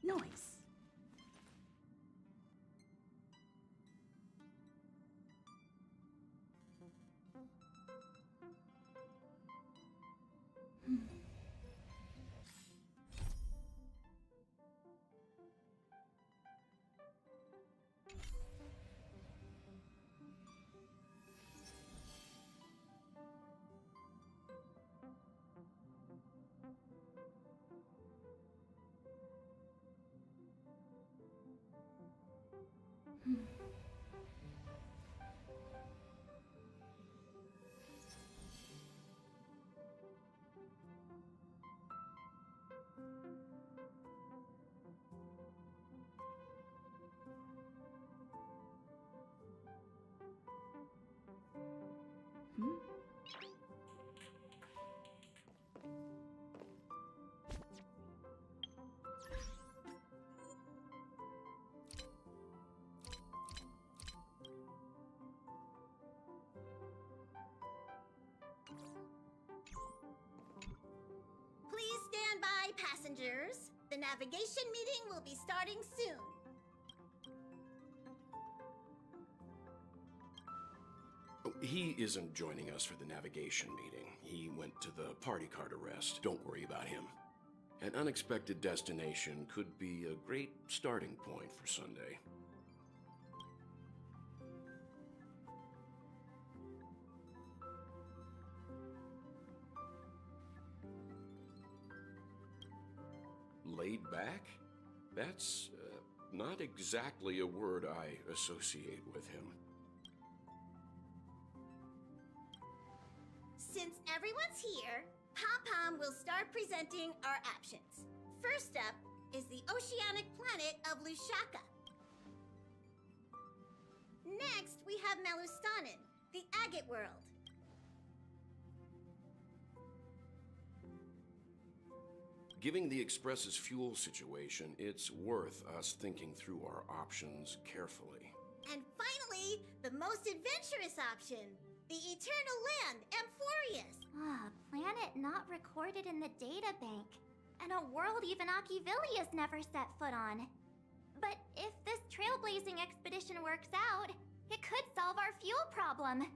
Noise. Please stand by, passengers. The navigation meeting will be starting soon. He isn't joining us for the navigation meeting. He went to the party card arrest. Don't worry about him. An unexpected destination could be a great starting point for Sunday. Laid back? That's not exactly a word I associate with him. Since everyone's here, Pom-Pom will start presenting our options. First up is the oceanic planet of Lushaka. Next, we have Malustanin, the agate world. Given the Express's fuel situation, it's worth us thinking through our options carefully. And finally, the most adventurous option, the Eternal Land, Amphorius. Planet not recorded in the data bank. And a world even Achivilius never set foot on. But if this trailblazing expedition works out, it could solve our fuel problem.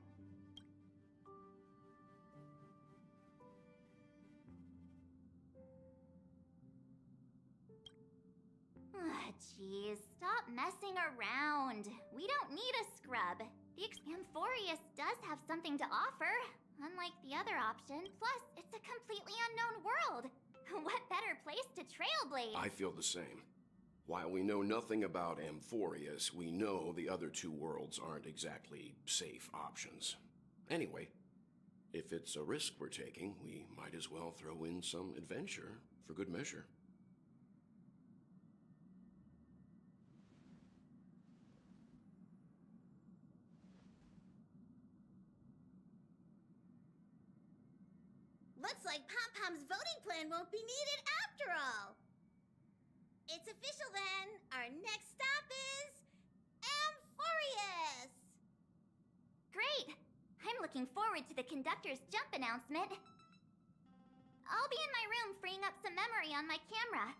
Jeez, stop messing around. We don't need a scrub. The Amphorius does have something to offer, unlike the other option. Plus, it's a completely unknown world. What better place to trailblaze? I feel the same. While we know nothing about Amphorius, we know the other two worlds aren't exactly safe options. Anyway, if it's a risk we're taking, we might as well throw in some adventure for good measure. Looks like Pom-Pom's voting plan won't be needed after all. It's official then. Our next stop is Amphorius. Great! I'm looking forward to the conductor's jump announcement. I'll be in my room freeing up some memory on my camera.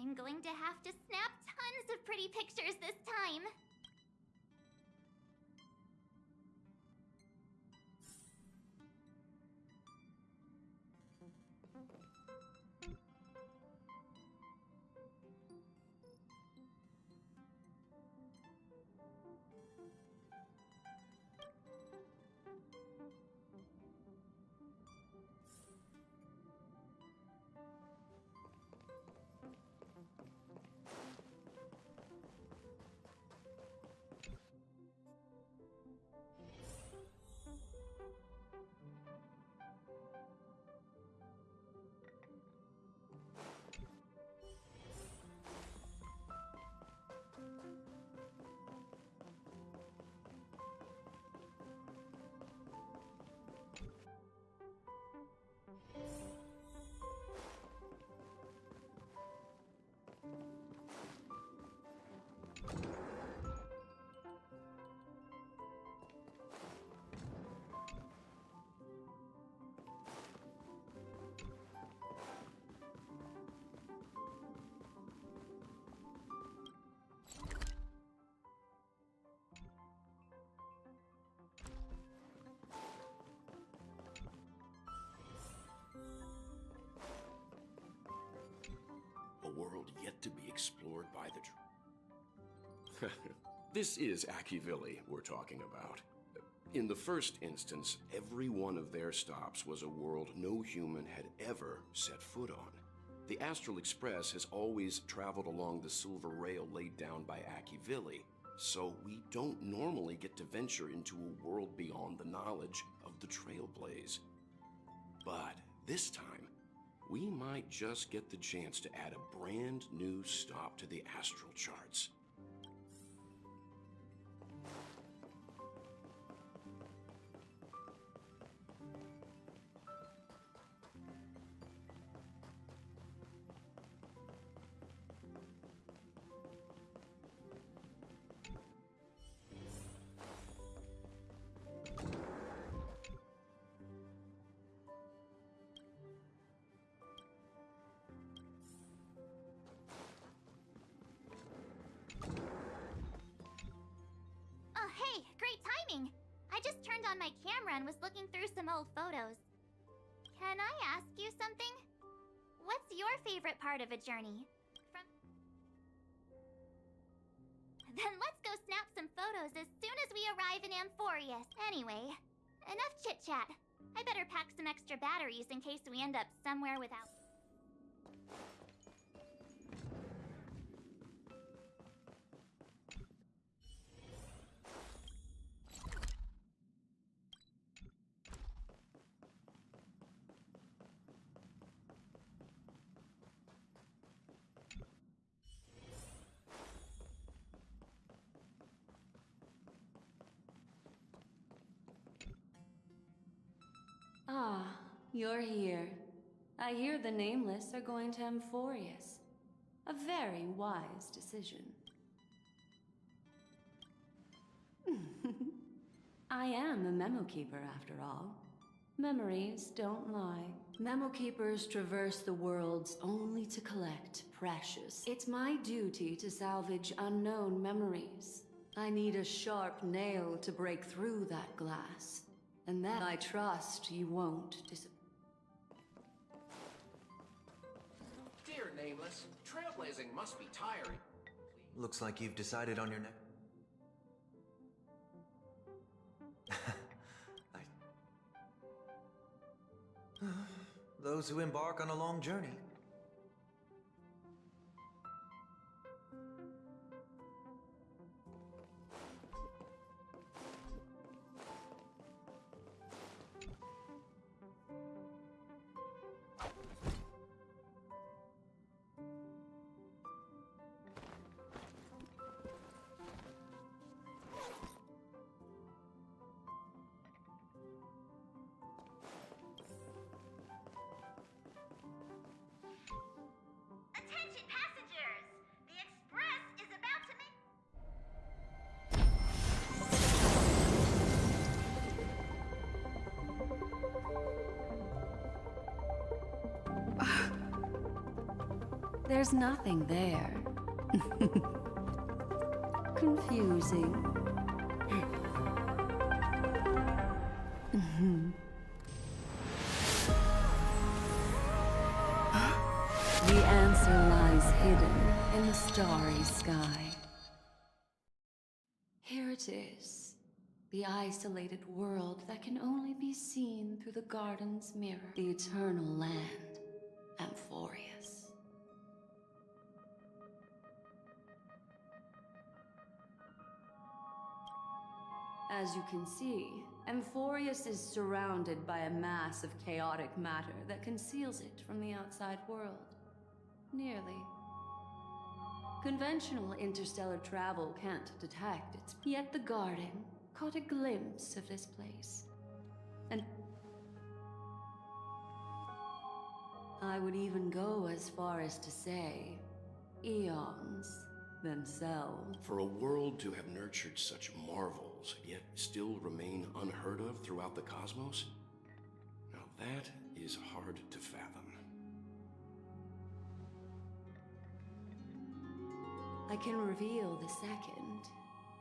I'm going to have to snap tons of pretty pictures this time. a world yet to be explored by the... This is Akivili we're talking about. In the first instance, every one of their stops was a world no human had ever set foot on. The Astral Express has always traveled along the silver rail laid down by Akivili, so we don't normally get to venture into a world beyond the knowledge of the Trailblaze. But this time, we might just get the chance to add a brand new stop to the astral charts. Oh, hey, great timing! I just turned on my camera and was looking through some old photos. Can I ask you something? What's your favorite part of a journey? Then let's go snap some photos as soon as we arrive in Amphorius. Anyway, enough chit-chat. I better pack some extra batteries in case we end up somewhere without... Ah, you're here. I hear the Nameless are going to Amphorius. A very wise decision. I am a Memo Keeper after all. Memories don't lie. Memo Keepers traverse the worlds only to collect precious. It's my duty to salvage unknown memories. I need a sharp nail to break through that glass. And that I trust you won't disappoint. Dear Nameless, trailblazing must be tiring. Looks like you've decided on your next... Those who embark on a long journey. Attention passengers! The express is about to make... There's nothing there. Confusing. The answer lies hidden in the starry sky. Here it is. The isolated world that can only be seen through the garden's mirror. The eternal land, Amphorius. As you can see, Amphorius is surrounded by a mass of chaotic matter that conceals it from the outside world. Nearly. Conventional interstellar travel can't detect it, yet the Garden caught a glimpse of this place. And I would even go as far as to say, eons themselves. For a world to have nurtured such marvels, yet still remain unheard of throughout the cosmos? Now that is hard to fathom. I can reveal the second.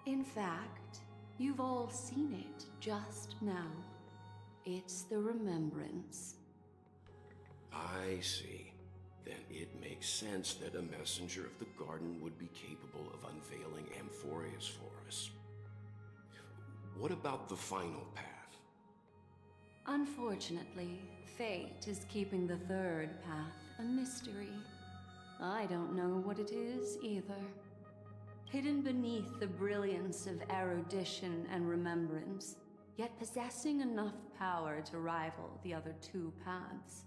In fact, you've all seen it just now. It's the Remembrance. I see. Then it makes makes sense that a messenger of the garden would be capable of unveiling Amphorius for us. What about the final path? Unfortunately, fate is keeping the third path a mystery. I don't know what it is either. Hidden beneath the brilliance of erudition and remembrance, yet possessing enough power to rival the other two paths.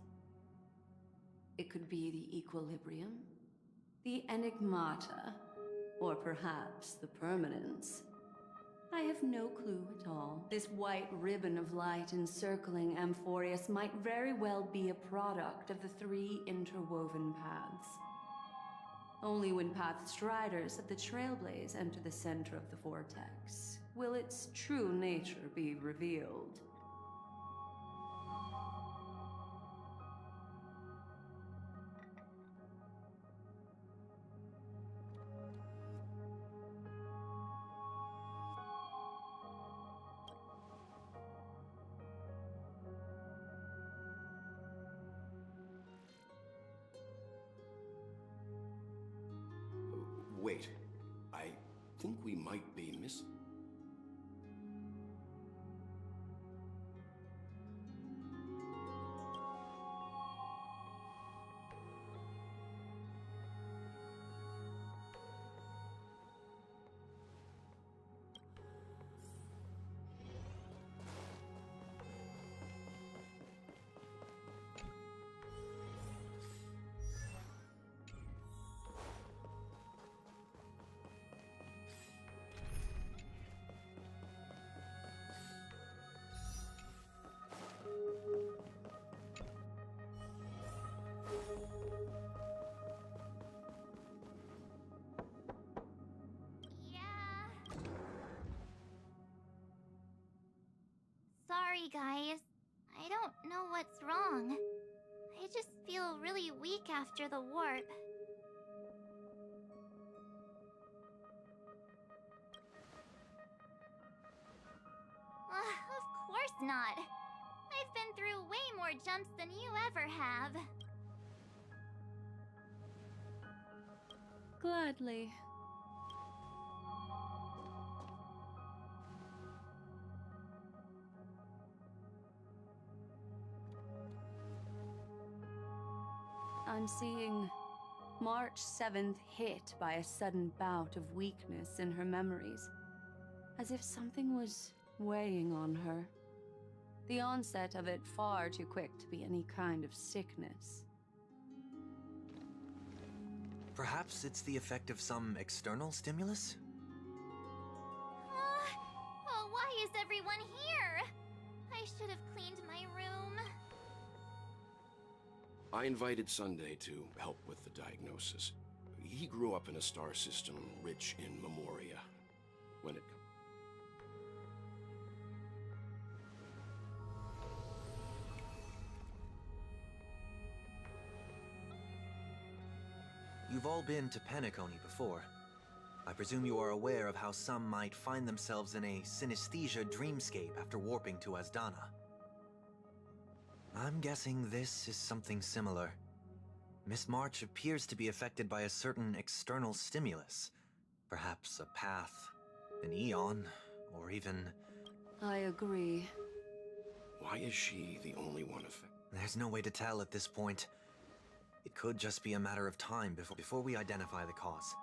It could be the Equilibrium, the Enigmata, or perhaps the Permanence. I have no clue at all. This white ribbon of light encircling Amphorius might very well be a product of the three interwoven paths. Only when Path Striders of the Trailblaze enter the center of the vortex will its true nature be revealed. Wait, I think we might be missing. Sorry, guys. I don't know what's wrong. I just feel really weak after the warp. Of course not. I've been through way more jumps than you ever have. Gladly. I'm seeing March 7th hit by a sudden bout of weakness in her memories, as if something was weighing on her. The onset of it far too quick to be any kind of sickness. Perhaps it's the effect of some external stimulus? Oh, why is everyone here? I should have cleaned my room. I invited Sunday to help with the diagnosis. He grew up in a star system rich in memoria. When it You've all been to Penacony before. I presume you are aware of how some might find themselves in a synesthesia dreamscape after warping to Asdana. I'm guessing this is something similar. Miss March appears to be affected by a certain external stimulus. Perhaps a path, an eon, or even... I agree. Why is she the only one affected? There's no way to tell at this point. It could just be a matter of time before we identify the cause.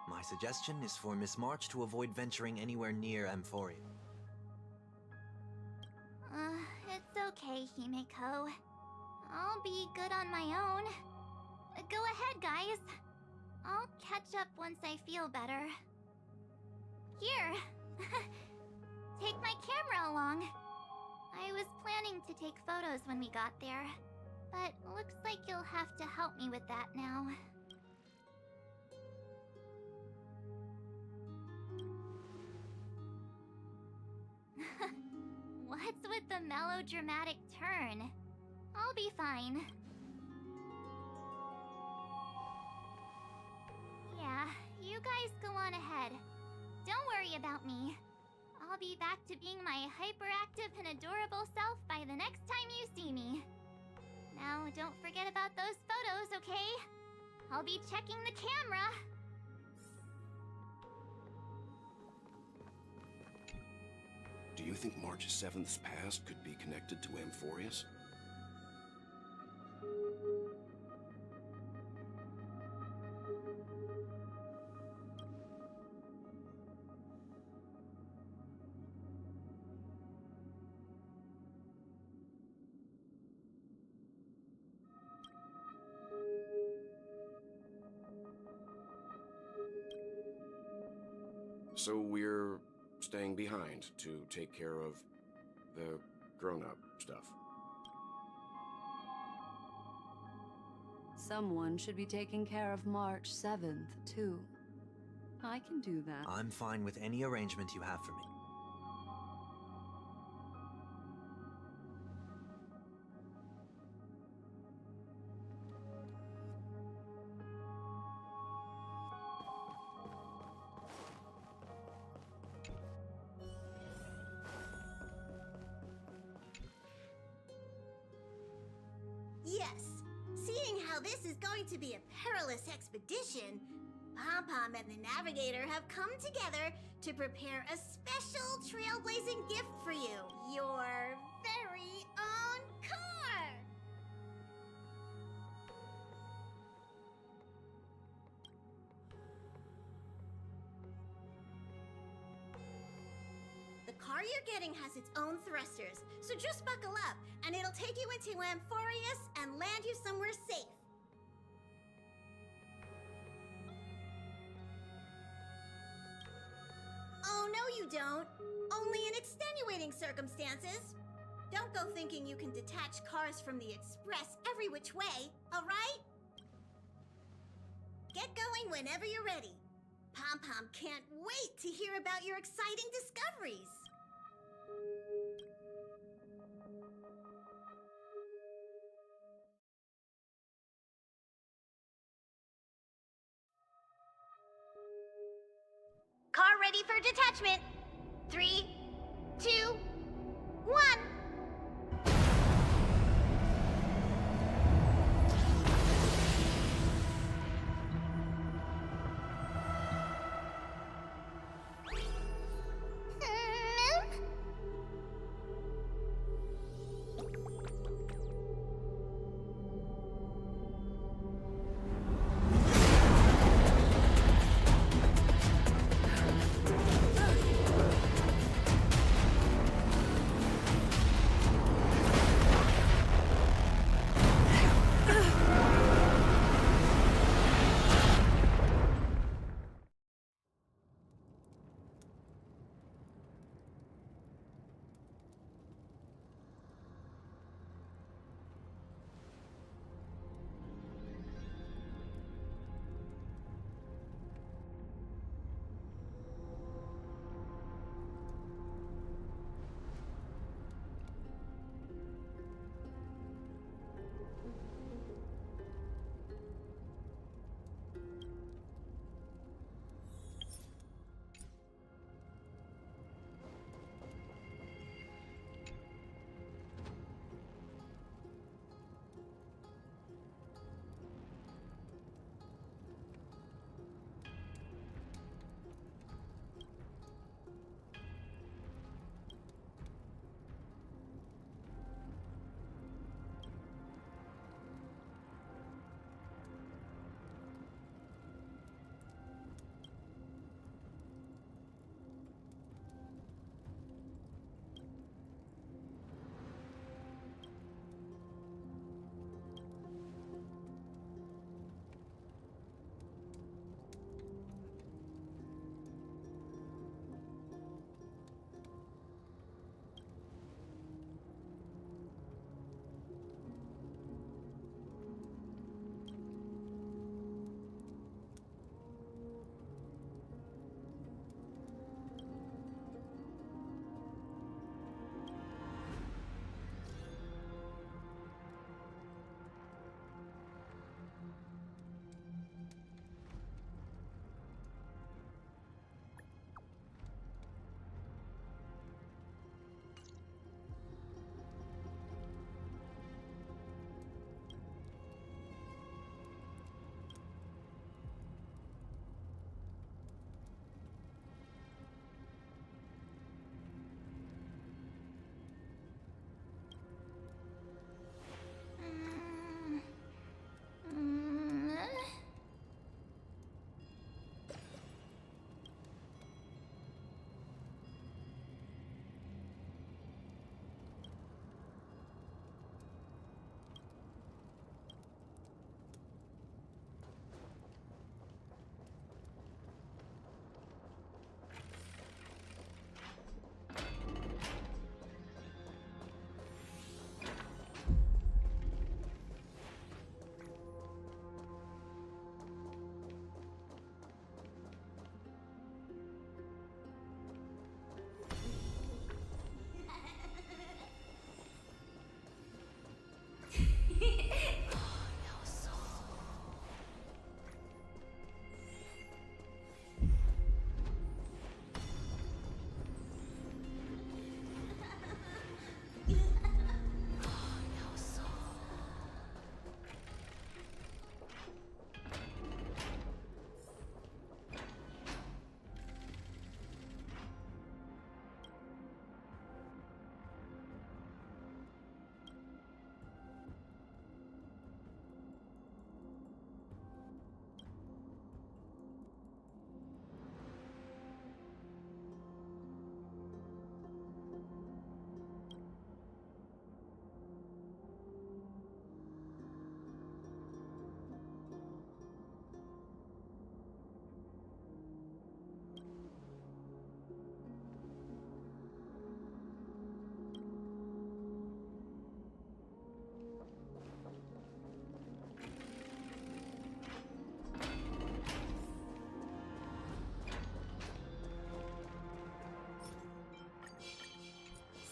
My suggestion is for Miss March to avoid venturing anywhere near Amphoria. It's okay, Himeko. I'll be good on my own. Go ahead, guys. I'll catch up once I feel better. Here. Take my camera along. I was planning to take photos when we got there, but looks like you'll have to help me with that now. What's with the melodramatic turn? I'll be fine. Yeah, you guys go on ahead. Don't worry about me. I'll be back to being my hyperactive and adorable self by the next time you see me. Now, don't forget about those photos, okay? I'll be checking the camera. Do you think March 7th's past could be connected to Amphorius? So we're staying behind to take care of the grown-up stuff. Someone should be taking care of March 7th, too. I can do that. I'm fine with any arrangement you have for me. Yes, seeing how this is going to be a perilous expedition, Pom-Pom and the Navigator have come together to prepare a special trailblazing gift for you. Your very own car! The car you're getting has its own thrusters, so just buckle up, and it'll take you into Amphorius and land you somewhere safe. Oh, no you don't. Only in extenuating circumstances. Don't go thinking you can detach cars from the Express every which way, alright? Get going whenever you're ready. Pom-Pom can't wait to hear about your exciting discoveries. Car ready for detachment. 3, 2, 1.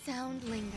sound lingers.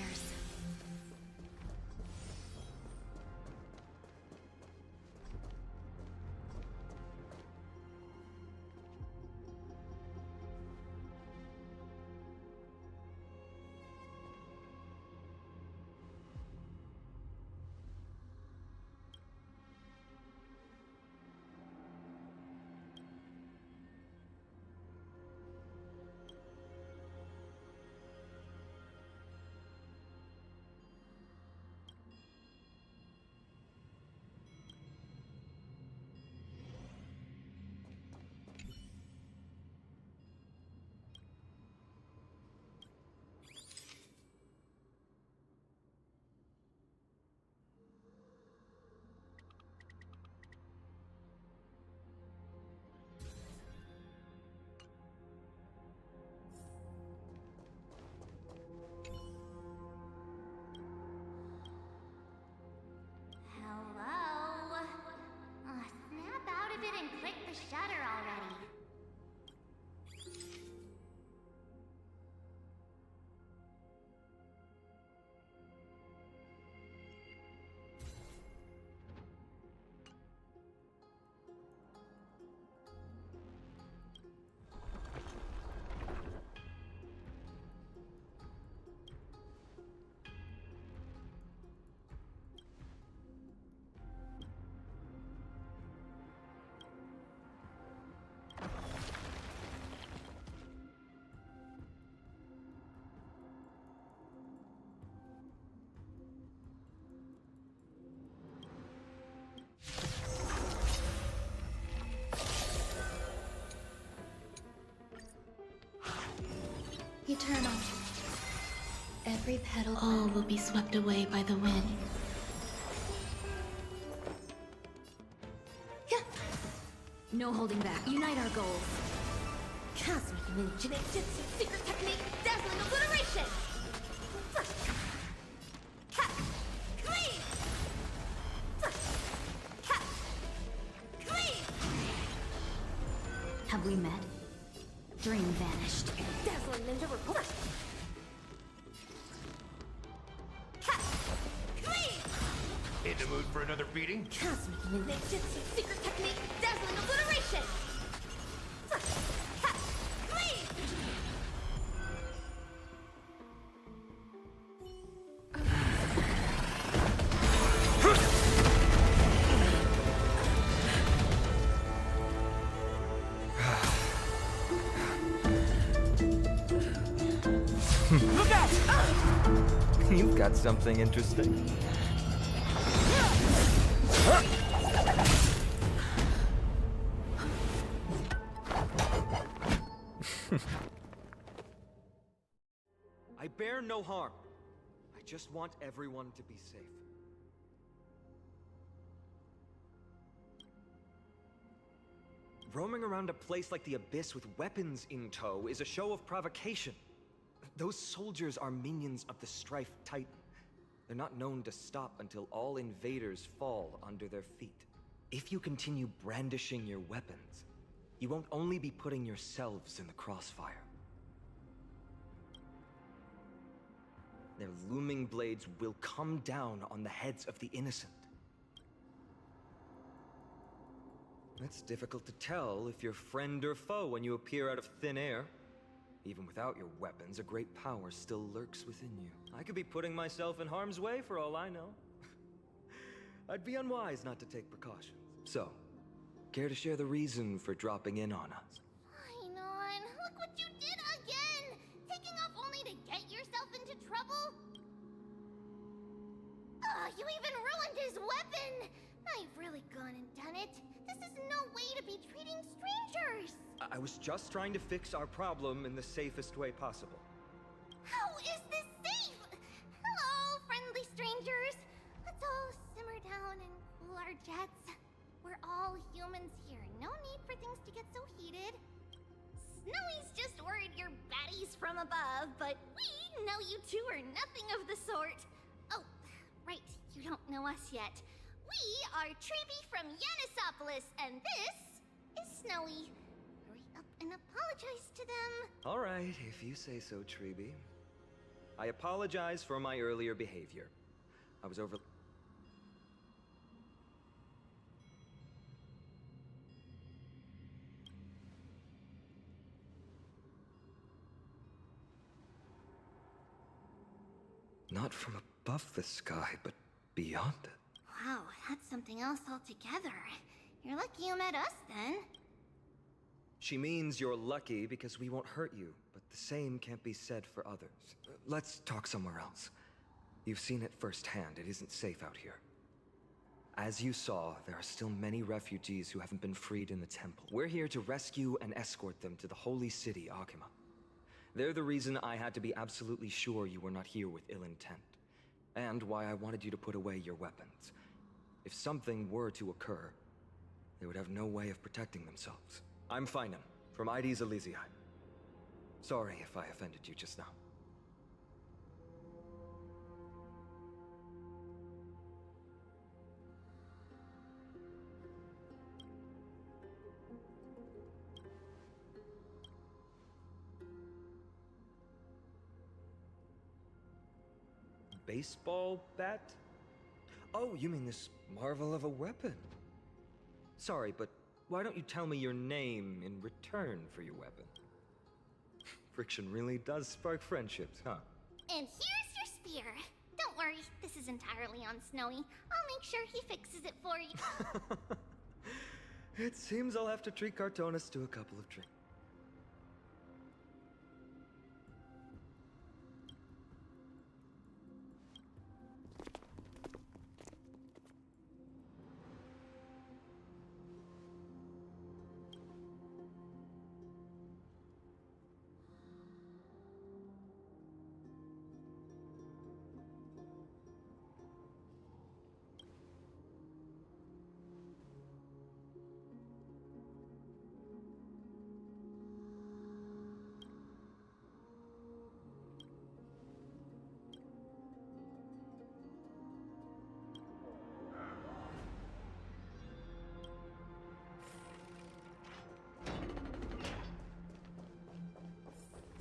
Hello? Snap out of it and click the shutter already. Eternal. Every petal. All will be swept away by the wind. No holding back. Unite our goals. Cosmic Ninja Jitsu secret technique, dazzling obliteration! Have we met? Dream vanished. Dazzling Ninja report! In the mood for another beating? Cosmic Ninja Jitsu secret technique, dazzling obliteration! Look out! You've got something interesting. I bear no harm. I just want everyone to be safe. Roaming around a place like the Abyss with weapons in tow is a show of provocation. Those soldiers are minions of the Strife Titan. They're not known to stop until all invaders fall under their feet. If you continue brandishing your weapons, you won't only be putting yourselves in the crossfire. Their looming blades will come down on the heads of the innocent. It's difficult to tell if you're friend or foe when you appear out of thin air. Even without your weapons, a great power still lurks within you. I could be putting myself in harm's way for all I know. I'd be unwise not to take precautions. So, care to share the reason for dropping in on us? Fine on. Look what you did again! Taking off only to get yourself into trouble? You even ruined his weapon! I've really gone and done it. This is no way to be treating strangers! I was just trying to fix our problem in the safest way possible. How is this safe? Hello, friendly strangers. Let's all simmer down and cool our jets. We're all humans here. No need for things to get so heated. Snowy's just worried you're baddies from above, but we know you two are nothing of the sort. Oh, right, you don't know us yet. We are Treeby from Yanisopolis, and this is Snowy. Hurry up and apologize to them. All right, if you say so, Treeby. I apologize for my earlier behavior. I was over... Not from above the sky, but beyond it. Wow, that's something else altogether. You're lucky you met us then. She means you're lucky because we won't hurt you, but the same can't be said for others. Let's talk somewhere else. You've seen it firsthand, it isn't safe out here. As you saw, there are still many refugees who haven't been freed in the temple. We're here to rescue and escort them to the holy city, Akima. They're the reason I had to be absolutely sure you were not here with ill intent. And why I wanted you to put away your weapons. If something were to occur, they would have no way of protecting themselves. I'm Finan, from ID's Elysiae. Sorry if I offended you just now. Baseball bat? Oh, you mean this marvel of a weapon? Sorry, but why don't you tell me your name in return for your weapon? Friction really does spark friendships, huh? And here's your spear. Don't worry, this is entirely on Snowy. I'll make sure he fixes it for you. It seems I'll have to treat Cartonis to a couple of drinks.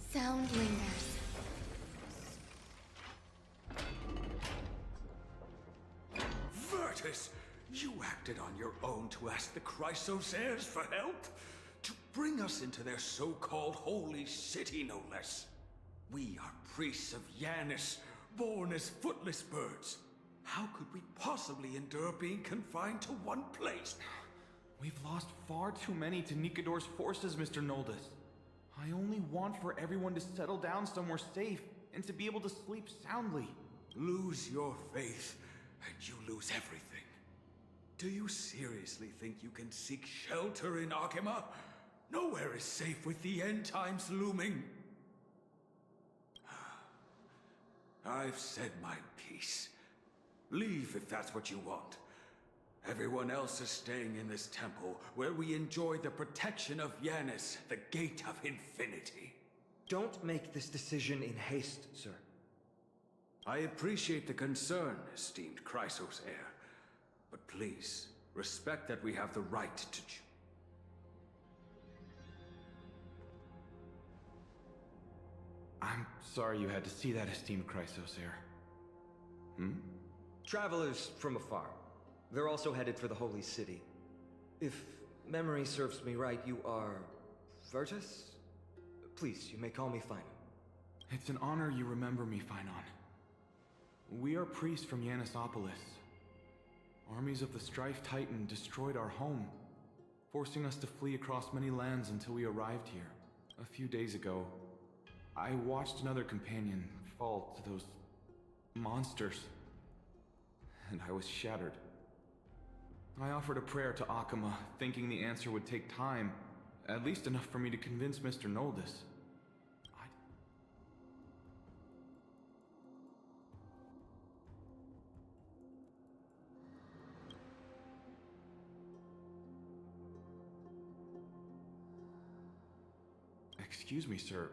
Sound lingers. Virtus, you acted on your own to ask the Chrysosaires for help? To bring us into their so-called holy city, no less. We are priests of Yanis, born as footless birds. How could we possibly endure being confined to one place? We've lost far too many to Nikador's forces, Mr. Noldus. I only want for everyone to settle down somewhere safe and to be able to sleep soundly. Lose your faith, and you lose everything. Do you seriously think you can seek shelter in Akima? Nowhere is safe with the end times looming. I've said my piece. Leave if that's what you want. Everyone else is staying in this temple, where we enjoy the protection of Yanis, the Gate of Infinity. Don't make this decision in haste, sir. I appreciate the concern, esteemed Chrysosaire. But please, respect that we have the right to choose. I'm sorry you had to see that, esteemed Chrysosaire. Travelers from afar. They're also headed for the Holy City. If memory serves me right, you are... Virtus? Please, you may call me Finan. It's an honor you remember me, Finan. We are priests from Yanisopolis. Armies of the Strife Titan destroyed our home, forcing us to flee across many lands until we arrived here. A few days ago, I watched another companion fall to those monsters, and I was shattered. I offered a prayer to Akima, thinking the answer would take time, at least enough for me to convince Mr. Noldus. Excuse me, sir.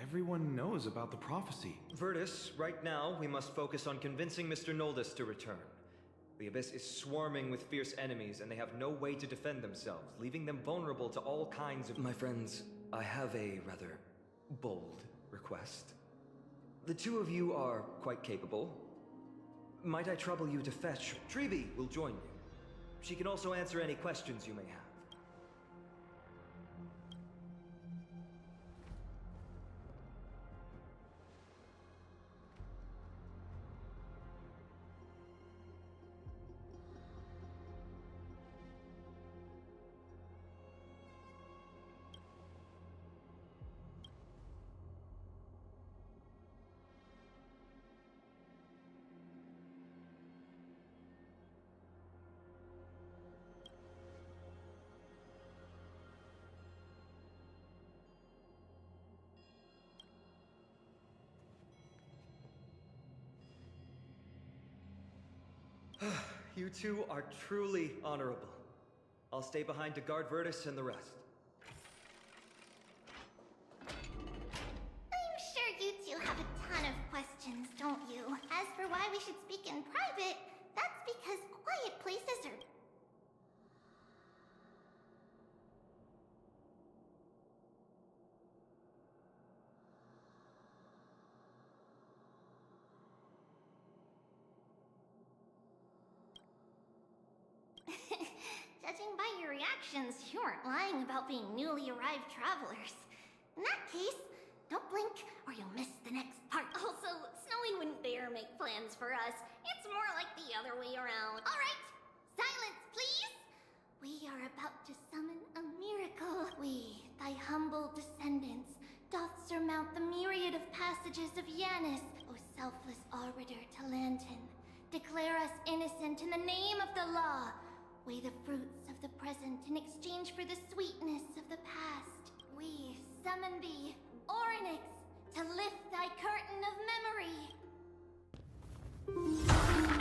Everyone knows about the prophecy. Virtus, right now, we must focus on convincing Mr. Noldus to return. The Abyss is swarming with fierce enemies, and they have no way to defend themselves, leaving them vulnerable to all kinds of... My friends, I have a rather bold request. The two of you are quite capable. Might I trouble you to fetch? Treeby will join you. She can also answer any questions you may have. You two are truly honorable. I'll stay behind to guard Virtus and the rest. I'm sure you two have a ton of questions, don't you? As for why we should speak in private, that's because quiet places are... Judging by your reactions, you aren't lying about being newly arrived travelers. In that case, don't blink or you'll miss the next part. Also, Snowy wouldn't dare make plans for us. It's more like the other way around. All right, silence, please. We are about to summon a miracle. We, thy humble descendants, doth surmount the myriad of passages of Yanis, O selfless arbiter to Lantern. Declare us innocent in the name of the law. Weigh the fruits of the present in exchange for the sweetness of the past. We summon thee, Orynyx, to lift thy curtain of memory.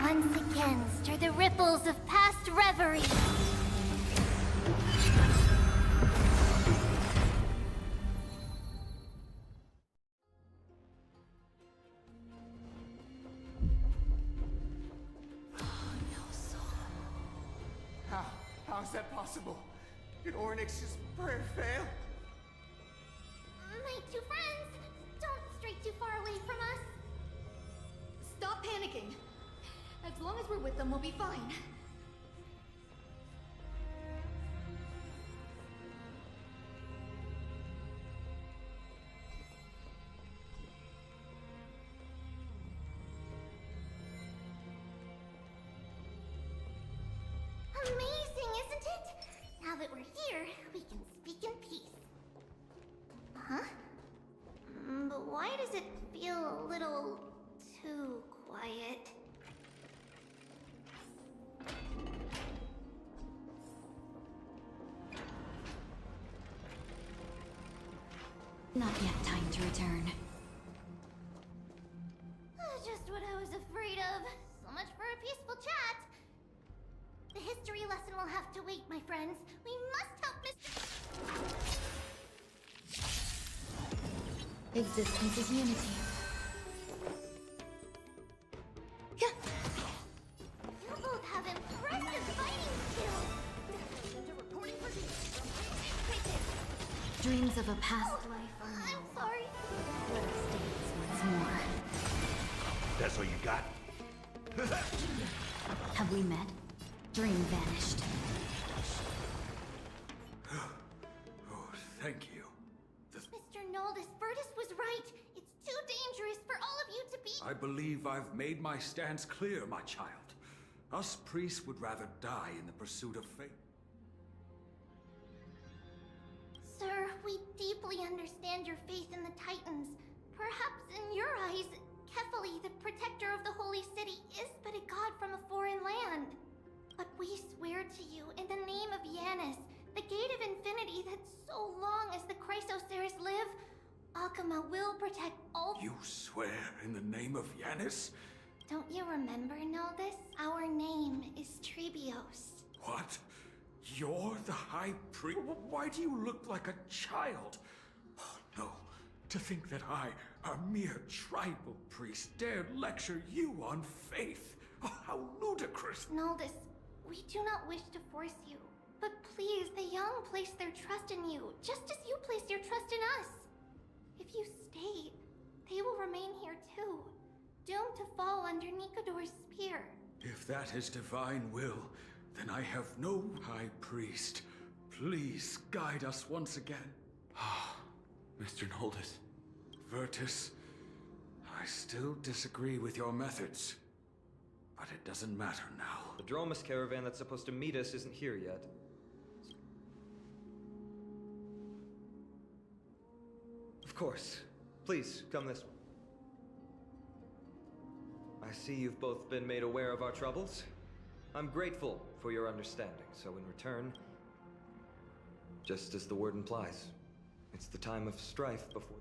Once again, stir the ripples of past reverie. How is that possible? Did Orynyx's prayer fail? My two friends, don't stray too far away from us. Stop panicking. As long as we're with them, we'll be fine. Amazing, isn't it? Now that we're here, we can speak in peace. Huh? But why does it feel a little too quiet? Not yet time to return. Just what I was afraid of. So much for a peaceful chat. The history lesson will have to wait, my friends. We must help Mr. Existence is unity. You both have impressive fighting skills. Dreams of a past life are I'm now. sorry. Let us dance once more. That's all you got? Have we met? Dream vanished. Oh, thank you. Mr. Noldus, Virtus was right. It's too dangerous for all of you to be... I believe I've made my stance clear, my child. Us priests would rather die in the pursuit of faith. Sir, we deeply understand your faith in the Titans. Perhaps in your eyes, Kefali, the protector of the Holy City, is but a god from a foreign land. But we swear to you, in the name of Yanis, the Gate of Infinity, that so long as the Chrysoceres live, Akama will protect all... You swear in the name of Yanis? Don't you remember, Noldus? Our name is Trebios. What? You're the High Priest? Why do you look like a child? Oh, no. To think that I, a mere tribal priest, dared lecture you on faith. Oh, how ludicrous. Noldus, we do not wish to force you. But please, the young place their trust in you, just as you place your trust in us. If you stay, They will remain here too, doomed to fall under Nikodor's spear. If that is divine will, then I have no high priest. Please guide us once again. Mr. Noldus. Virtus, I still disagree with your methods. But it doesn't matter now. The Dromus caravan that's supposed to meet us isn't here yet. Of course. Please, come this way. I see you've both been made aware of our troubles. I'm grateful for your understanding, so in return, just as the word implies, it's the time of strife before...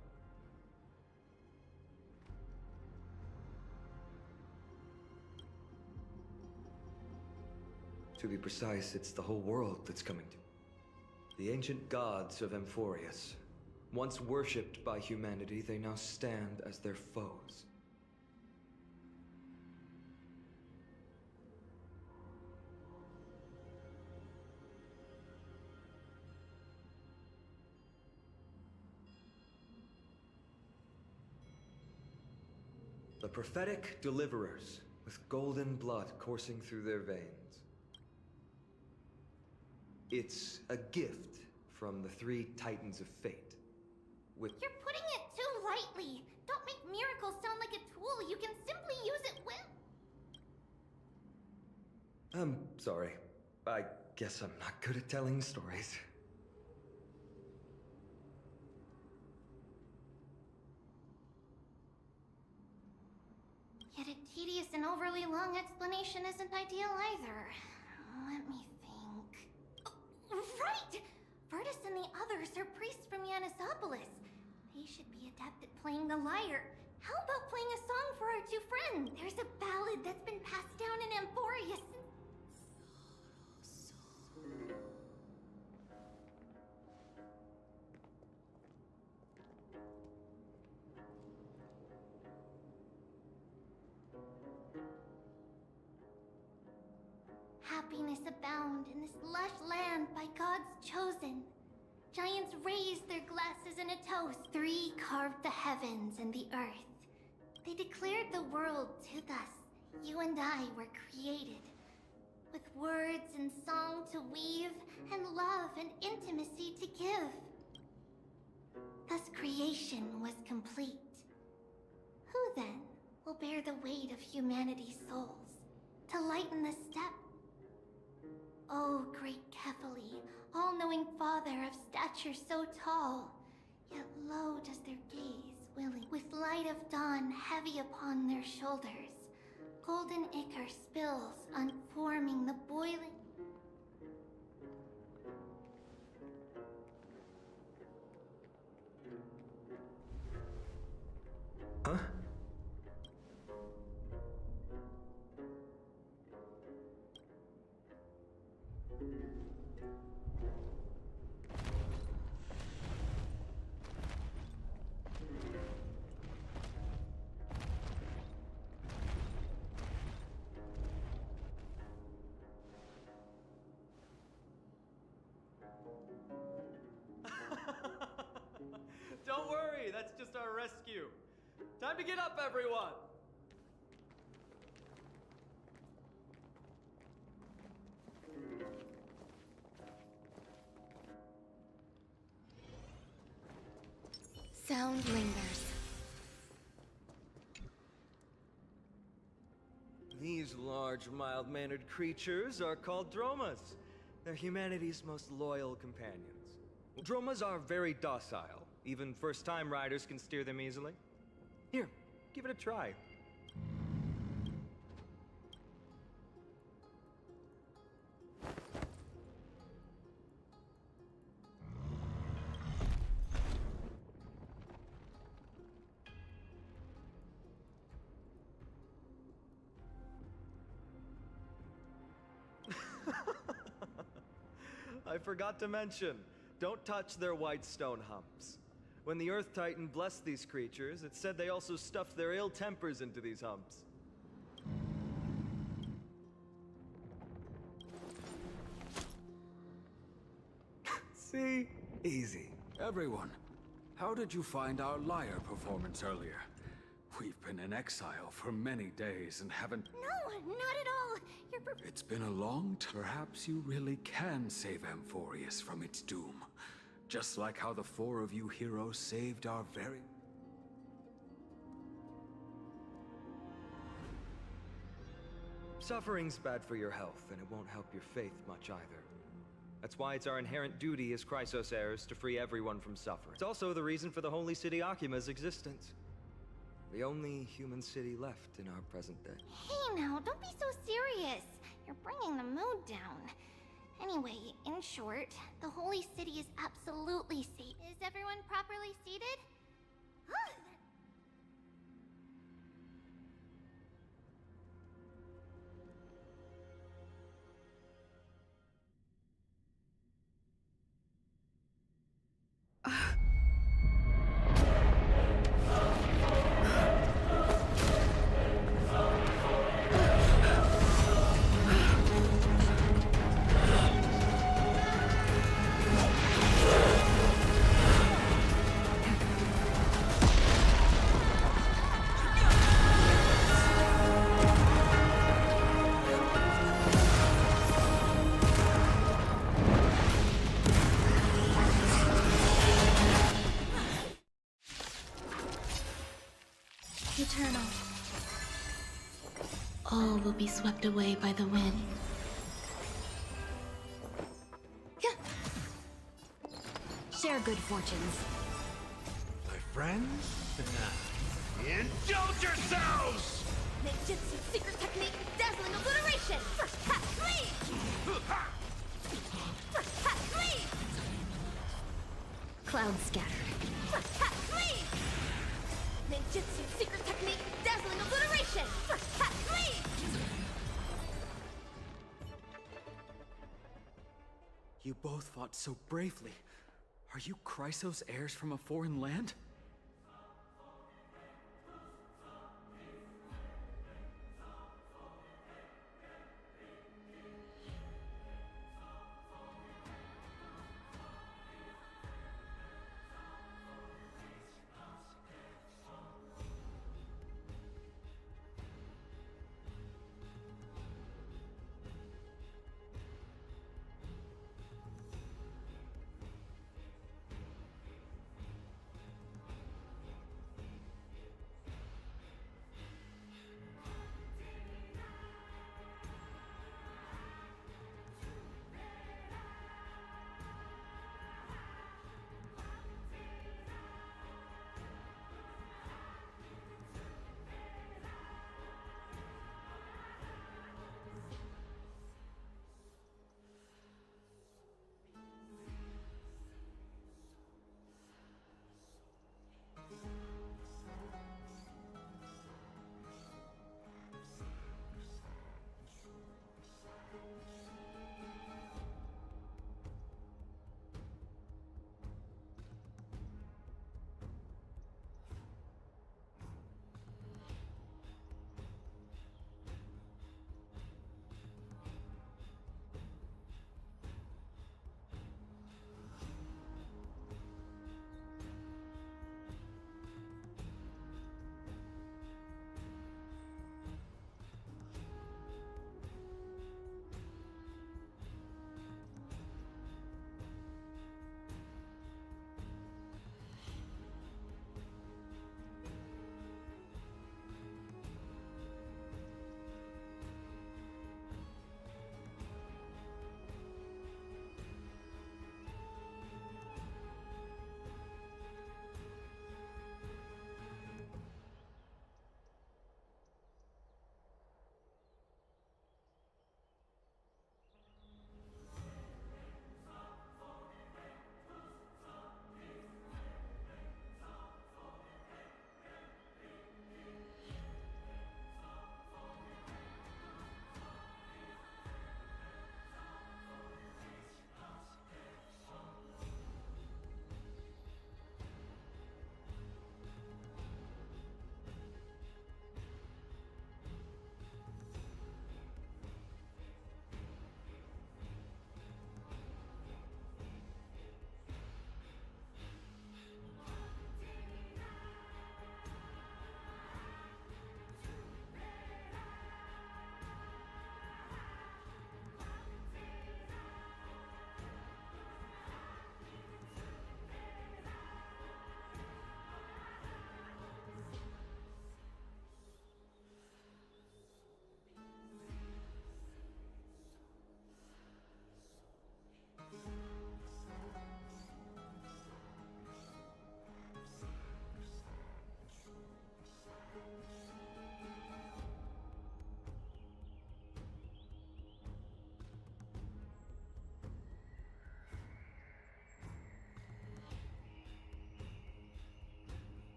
To be precise, it's the whole world that's coming to. The ancient gods of Amphorius. Once worshipped by humanity, they now stand as their foes. The prophetic deliverers, with golden blood coursing through their veins. It's a gift from the three Titans of Fate. With... You're putting it too lightly. Don't make miracles sound like a tool you can simply use it with. I'm sorry. I guess I'm not good at telling stories. Yet a tedious and overly long explanation isn't ideal either. Let me think. Oh, right! Virtus and the others are priests from Yanisopolis. They should be adept at playing the lyre. How about playing a song for our two friends? There's a ballad that's been passed down in Amphorius. Happiness abound in this lush land by God's chosen. Giants raised their glasses in a toast. Three carved the heavens and the earth. They declared the world to thus. You and I were created. With words and song to weave, and love and intimacy to give. Thus creation was complete. Who then will bear the weight of humanity's souls, to lighten the step? Oh, great Kefali, all-knowing father of stature so tall, yet low does their gaze willing, with light of dawn heavy upon their shoulders. Golden ichor spills, unforming the boiling... Huh? Don't worry, that's just our rescue. Time to get up, everyone! Sound lingers. These large, mild-mannered creatures are called Dromas. They're humanity's most loyal companions. Dromas are very docile. Even first-time riders can steer them easily. Here, give it a try. I forgot to mention, don't touch their white stone humps. When the Earth Titan blessed these creatures, it said they also stuffed their ill tempers into these humps. See? Easy. Everyone, how did you find our lyre performance earlier? We've been in exile for many days and haven't... No, not at all. It's been a long time. Perhaps you really can save Amphorius from its doom. Just like how the four of you heroes saved our very... Suffering's bad for your health, and it won't help your faith much either. That's why it's our inherent duty as Chrysos heirs to free everyone from suffering. It's also the reason for the Holy City Akima's existence. The only human city left in our present day. Hey now, don't be so serious. You're bringing the mood down. Anyway, in short, the Holy City is absolutely safe. Is everyone properly seated? Eternal. All will be swept away by the wind. Share good fortunes. My friends? Indulge yourselves! Ninjutsu, secret technique, dazzling obliteration! First pass, lead! First pass, lead! Cloud scattered. First pass, lead! Ninjutsu, secret technique, dazzling obliteration! First pass, lead! You both fought so bravely. Are you Chrysos heirs from a foreign land?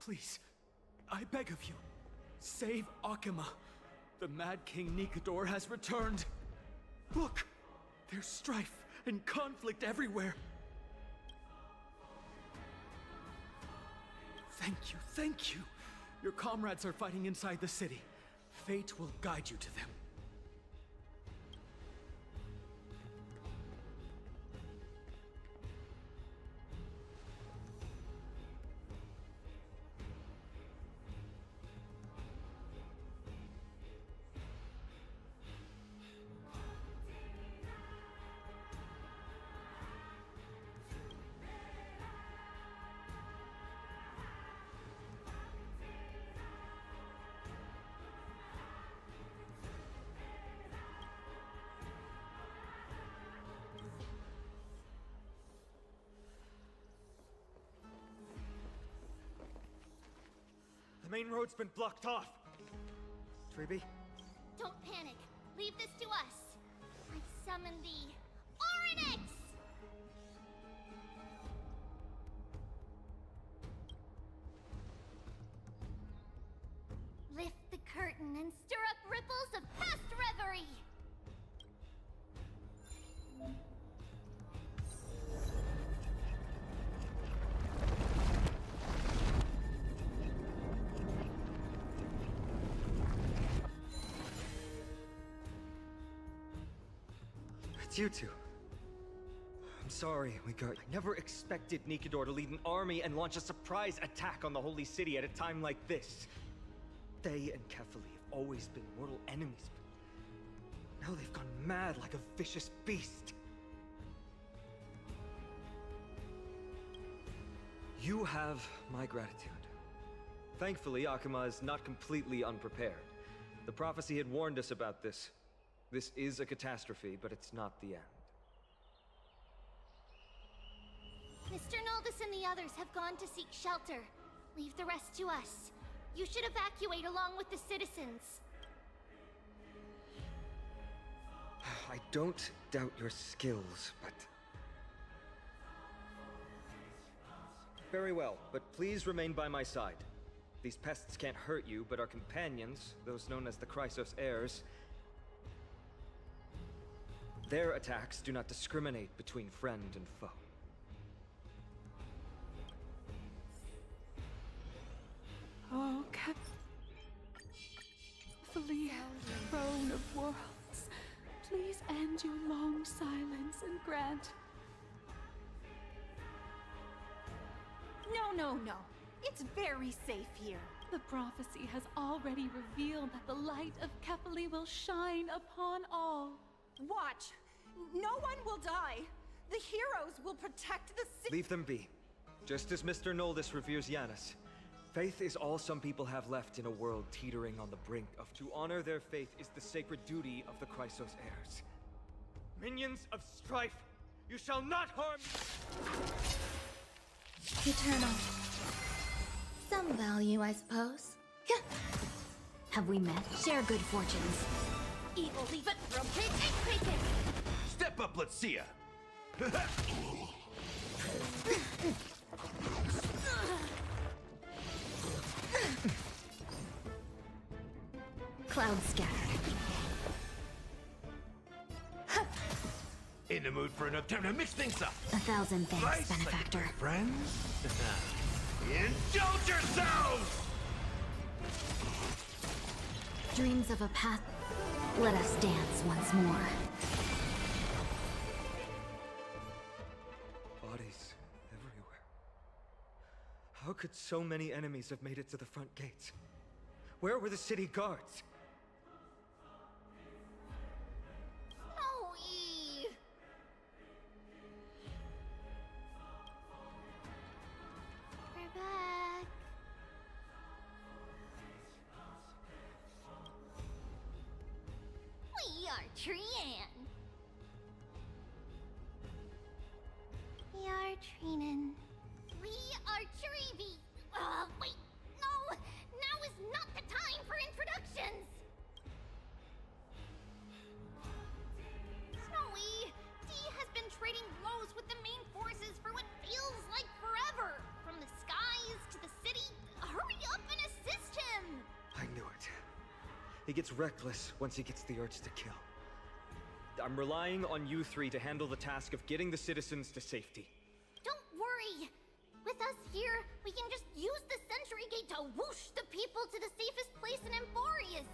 Please, I beg of you, save Akima. The Mad King Nikador has returned. Look, there's strife and conflict everywhere. Thank you. Your comrades are fighting inside the city. Fate will guide you to them. The main road's been blocked off. Treeby? Don't panic. Leave this to us. I summon the Oryx! Lift the curtain and stir up ripples of past reverie! It's you two. I'm sorry, I never expected Nikador to lead an army and launch a surprise attack on the Holy City at a time like this. They and Kefali have always been mortal enemies, but now they've gone mad like a vicious beast. You have my gratitude. Thankfully, Akima is not completely unprepared. The prophecy had warned us about this. This is a catastrophe, but it's not the end. Mr. Noldus and the others have gone to seek shelter. Leave the rest to us. You should evacuate along with the citizens. I don't doubt your skills, but... Very well, but please remain by my side. These pests can't hurt you, but our companions, those known as the Chrysos heirs, their attacks do not discriminate between friend and foe. Oh, Kefali, throne of worlds, please end your long silence and grant. No. It's very safe here. The prophecy has already revealed that the light of Kefali will shine upon all. Watch. No one will die. The heroes will protect the city. Leave them be. Just as Mr. Noldus reveres Yanis, faith is all some people have left in a world teetering on the brink of. To honor their faith is the sacred duty of the Chrysos heirs. Minions of strife, you shall not harm... Eternal. Some value, I suppose. Have we met? Share good fortunes. Evil, leave it, rotate, and take it! Step up, let's see ya! Cloud scattered. In the mood for enough time to mix things up. 1,000 thanks, benefactor. Like friends? Indulge yourselves! Dreams of a path. Let us dance once more. Bodies everywhere. How could so many enemies have made it to the front gates? Where were the city guards? Snowy! We're back. We are Trian. We are Trinan. We are Treeby. Wait, no! Now is not the time for introductions! Snowy, Dee has been trading blows with the main forces for what feels like forever. From the skies to the city, her gets reckless once he gets the urge to kill. I'm relying on you three to handle the task of getting the citizens to safety. Don't worry. With us here, we can just use the Sentry Gate to whoosh the people to the safest place in Emborius.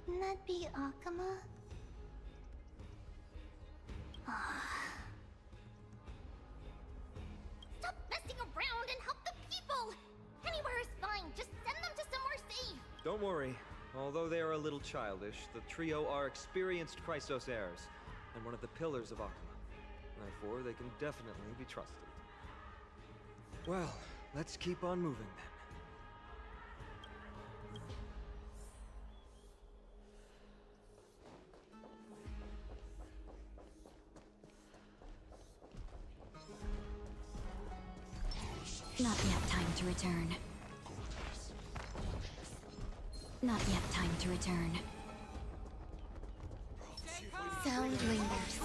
Wouldn't that be Akuma? Stop messing around and help the people! Anywhere is fine, just send them to somewhere safe! Don't worry. Although they are a little childish, the trio are experienced Chrysos heirs, and one of the pillars of Akuma. Therefore, they can definitely be trusted. Well, let's keep on moving then. Not yet time to return. Not yet time to return. Sound lingers.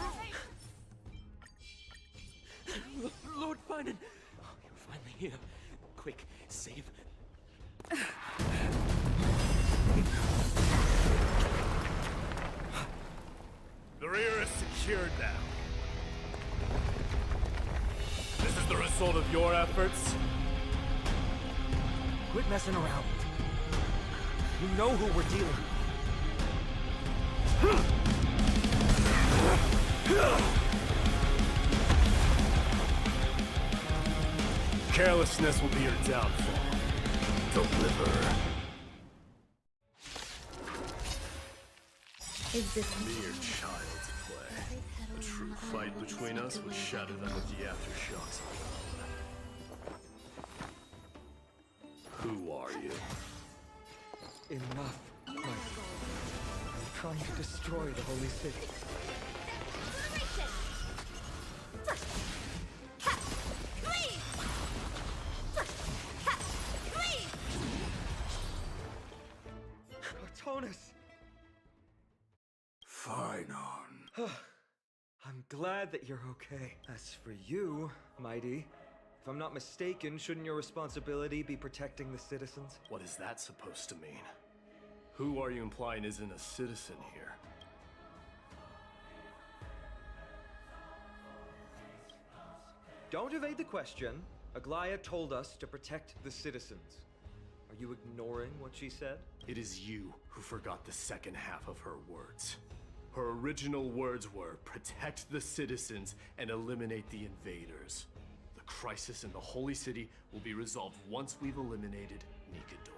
Lord Finan! Oh, you're finally here. Quick, save. The rear is secured now. This is the result of your efforts? Quit messing around. You know who we're dealing with. Carelessness will be your downfall. Deliver. Is this Mere child's play. A true fight between us would shatter them with the aftershocks alone. Who are you? Enough, Mike. I'm trying to destroy the Holy City. Artonis! Finon. I'm glad that you're okay. As for you, Mighty, if I'm not mistaken, shouldn't your responsibility be protecting the citizens? What is that supposed to mean? Who are you implying isn't a citizen here? Don't evade the question. Aglaya told us to protect the citizens. Are you ignoring what she said? It is you who forgot the second half of her words. Her original words were, protect the citizens and eliminate the invaders. The crisis in the Holy City will be resolved once we've eliminated Nikador.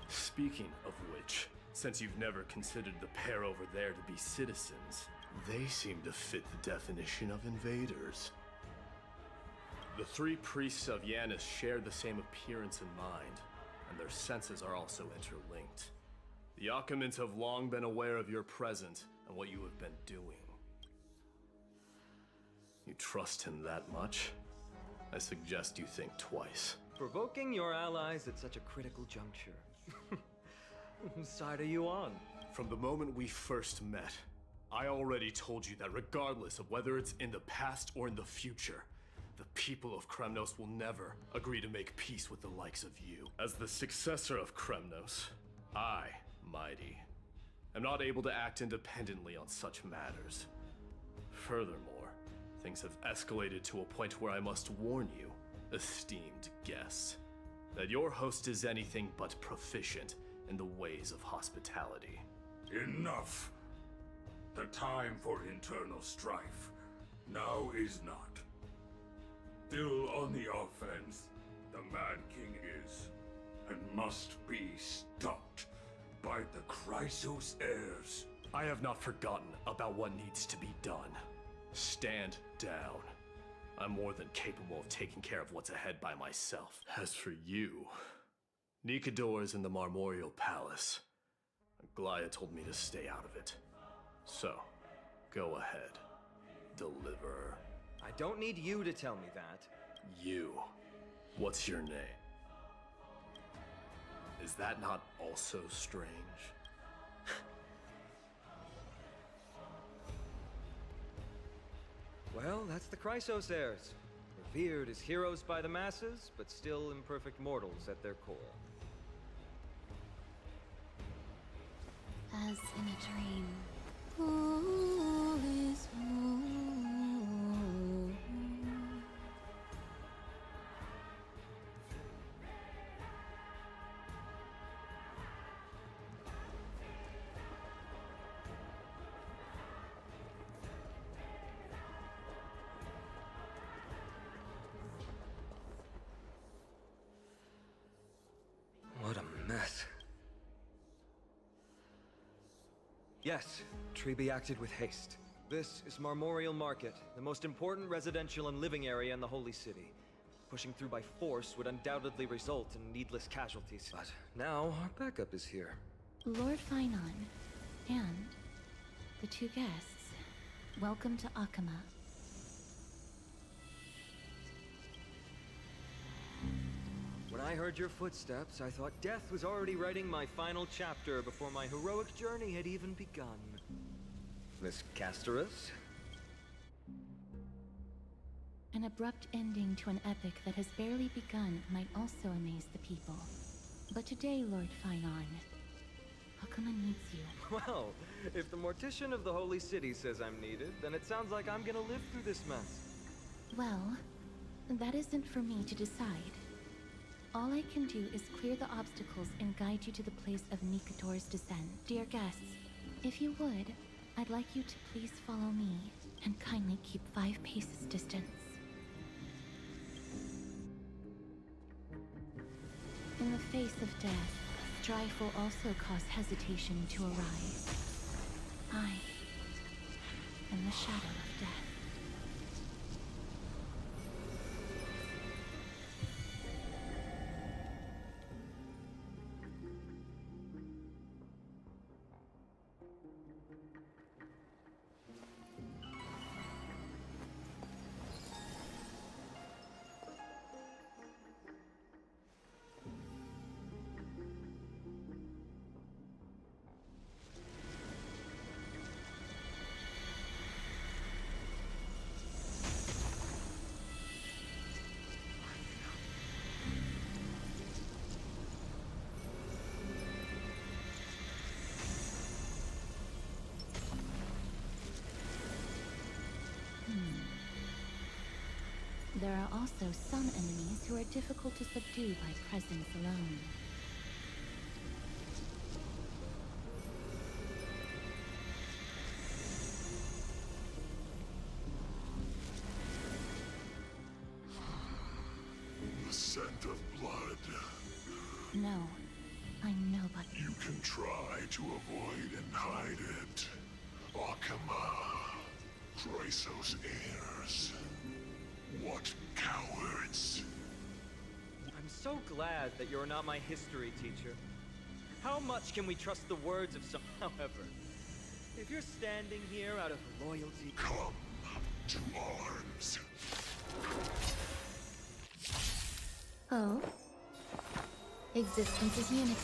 Speaking of which, since you've never considered the pair over there to be citizens, they seem to fit the definition of invaders. The three priests of Yanis share the same appearance and mind, and their senses are also interlinked. The Akamans have long been aware of your presence and what you have been doing. You trust him that much? I suggest you think twice. Provoking your allies at such a critical juncture. Whose side are you on? From the moment we first met, I already told you that regardless of whether it's in the past or in the future, the people of Kremnos will never agree to make peace with the likes of you. As the successor of Kremnos, I, Mighty, am not able to act independently on such matters. Furthermore, things have escalated to a point where I must warn you, esteemed guests, that your host is anything but proficient in the ways of hospitality. Enough. The time for internal strife now is not. Still on the offense, the Mad King is, and must be stopped by the Chrysos heirs. I have not forgotten about what needs to be done. Stand down. I'm more than capable of taking care of what's ahead by myself. As for you, Nikador is in the Marmorial Palace. Aglaya told me to stay out of it. So, go ahead. Deliver. I don't need you to tell me that. You. What's your name? Is that not also strange? Well, that's the Chrysos heirs. Revered as heroes by the masses, but still imperfect mortals at their core. As in a dream. All is well. Yes, Treby acted with haste. This is Marmorial Market, the most important residential and living area in the Holy City. Pushing through by force would undoubtedly result in needless casualties. But now, our backup is here. Lord Finon, and the two guests. Welcome to Akama. When I heard your footsteps, I thought death was already writing my final chapter before my heroic journey had even begun. Miss Casterus? An abrupt ending to an epic that has barely begun might also amaze the people. But today, Lord Finon, Akama needs you. Well, if the Mortician of the Holy City says I'm needed, then it sounds like I'm gonna live through this mess. Well, that isn't for me to decide. All I can do is clear the obstacles and guide you to the place of Nikador's descent. Dear guests, if you would, I'd like you to please follow me and kindly keep 5 paces distance. In the face of death, strife will also cause hesitation to arise. I am the shadow of death. There are also some enemies who are difficult to subdue by presence alone. The scent of blood. No, I'm nobody. You can try to avoid and hide it. Akama, Chrysos heirs. What cowards! I'm so glad that you're not my history teacher. How much can we trust the words of some... However, if you're standing here out of loyalty... Come to arms. Oh? Existence is unity.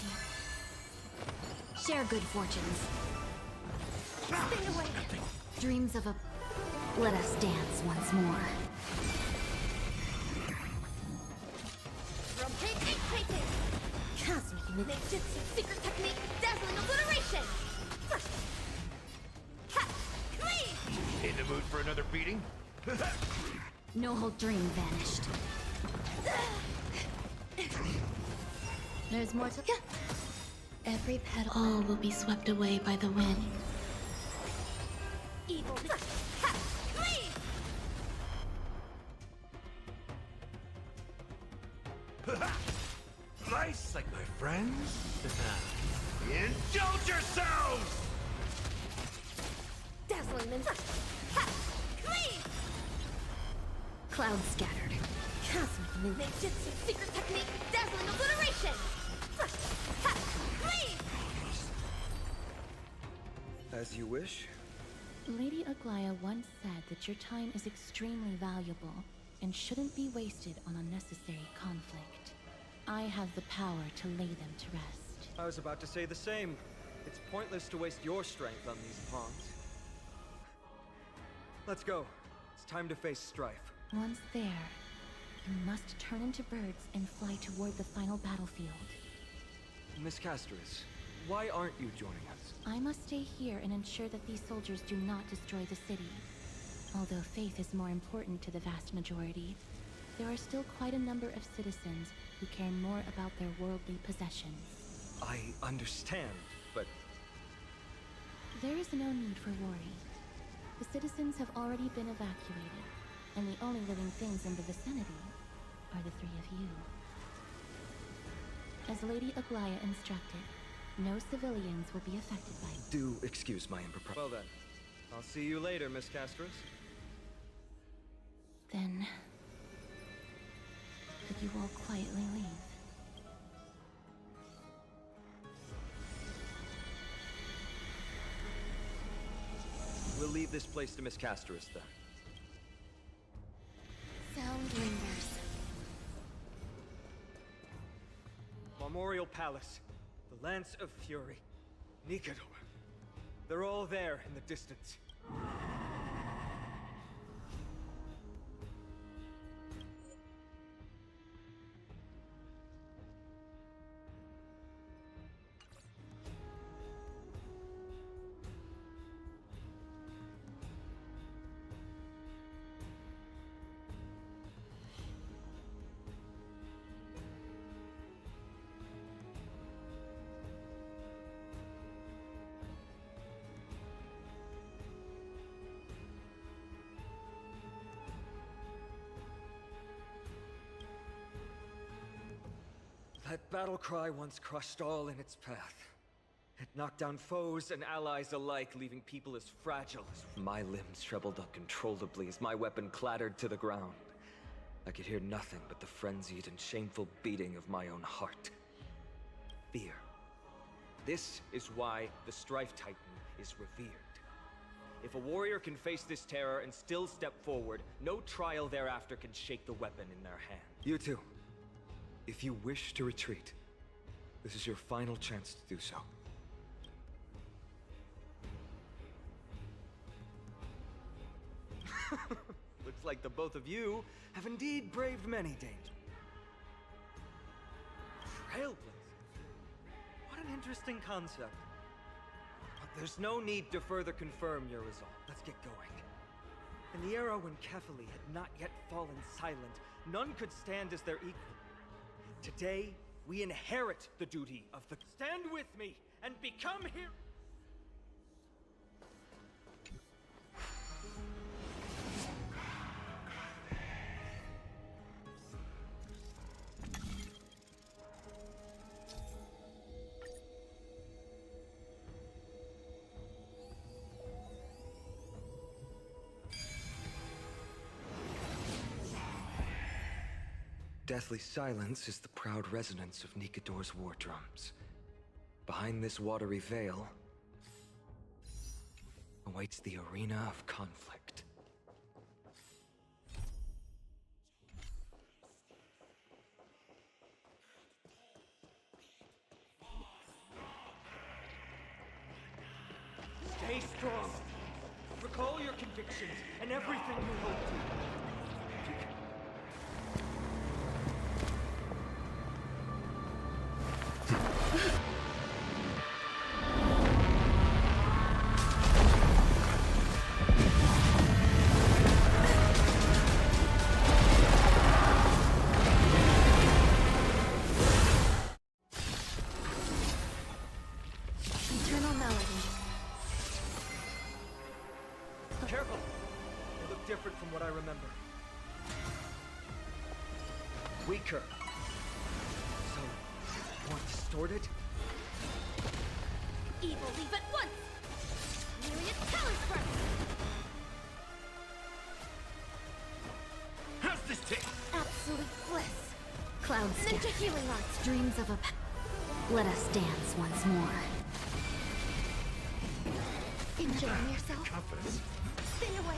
Share good fortunes. Stay away! Dreams of a... Let us dance once more. Cosmic ninjutsu, secret technique, dazzling obliteration! Ha! Cleave! In the mood for another beating? No whole dream vanished. There's more to... Every petal... All will be swept away by the wind. Evil... Ha! Cleave! Nice, like my friends. Indulge yourselves! Dazzling ninja... Ha! Cleave! Clouds scattered. Cosmic ninjutsu, secret technique, dazzling obliteration! Ha! Cleave! As you wish. Lady Aglaya once said that your time is extremely valuable and shouldn't be wasted on unnecessary conflict. I have the power to lay them to rest. I was about to say the same. It's pointless to waste your strength on these pawns. Let's go. It's time to face strife. Once there, you must turn into birds and fly toward the final battlefield. Miss Casterus, why aren't you joining us? I must stay here and ensure that these soldiers do not destroy the city. Although faith is more important to the vast majority, there are still quite a number of citizens who care more about their worldly possessions. I understand, but... There is no need for worry. The citizens have already been evacuated, and the only living things in the vicinity are the 3 of you. As Lady Aglaya instructed, No civilians will be affected by it. Do excuse my impropriety. Well then, I'll see you later, Miss Castris. Then... could you all quietly leave? We'll leave this place to Miss Castris, then. Sound lingers. Memorial Palace, the Lance of Fury, Nikador. They're all there in the distance. That battle cry once crushed all in its path. It knocked down foes and allies alike, leaving people as fragile as... My limbs trembled uncontrollably as my weapon clattered to the ground. I could hear nothing but the frenzied and shameful beating of my own heart. Fear. This is why the Strife Titan is revered. If a warrior can face this terror and still step forward, no trial thereafter can shake the weapon in their hand. You two. If you wish to retreat, this is your final chance to do so. Looks like the both of you have indeed braved many dangers. Trailblazers. What an interesting concept. But there's no need to further confirm your resolve. Let's get going. In the era when Kefali had not yet fallen silent, none could stand as their equal. Today, we inherit the duty of the... Stand with me and become here. Deathly silence is the proud resonance of Nikador's war drums. Behind this watery veil awaits the arena of conflict. Stay strong. Recall your convictions and everything you hold to. Eternal melody. Careful! They look different from what I remember. Weaker. So, more distorted? Evil, leave at once! Myriad colors first! How's this taste? Absolute bliss! Cloud Ninja healing arts! Dreams of a... Let us dance once more. Enjoying yourself? Confidence. Stay away!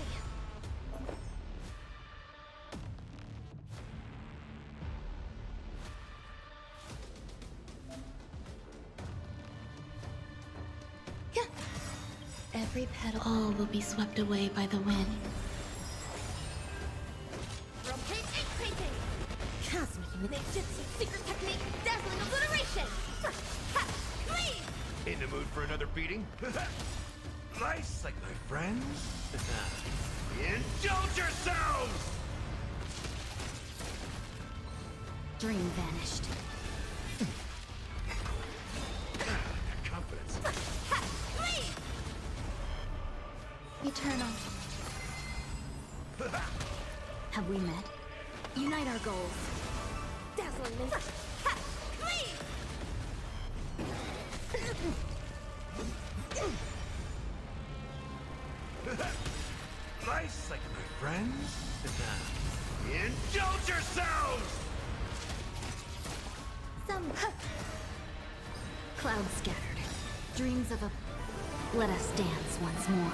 Every petal... All will be swept away by the wind. Rotate ink painting! Cosmic ninjutsu secret technique, dazzling obliteration! Ha! Cleave! In the mood for another beating? Nice, like my friends? Indulge yourselves! Dream vanished. Confidence. Ha! Cleave! Eternal. Have we met? Unite our goals. Dazzling ninja! Ha! Cleave! Nice, like my friends. Indulge yourselves! Some clouds scattered. Dreams of a let us dance once more.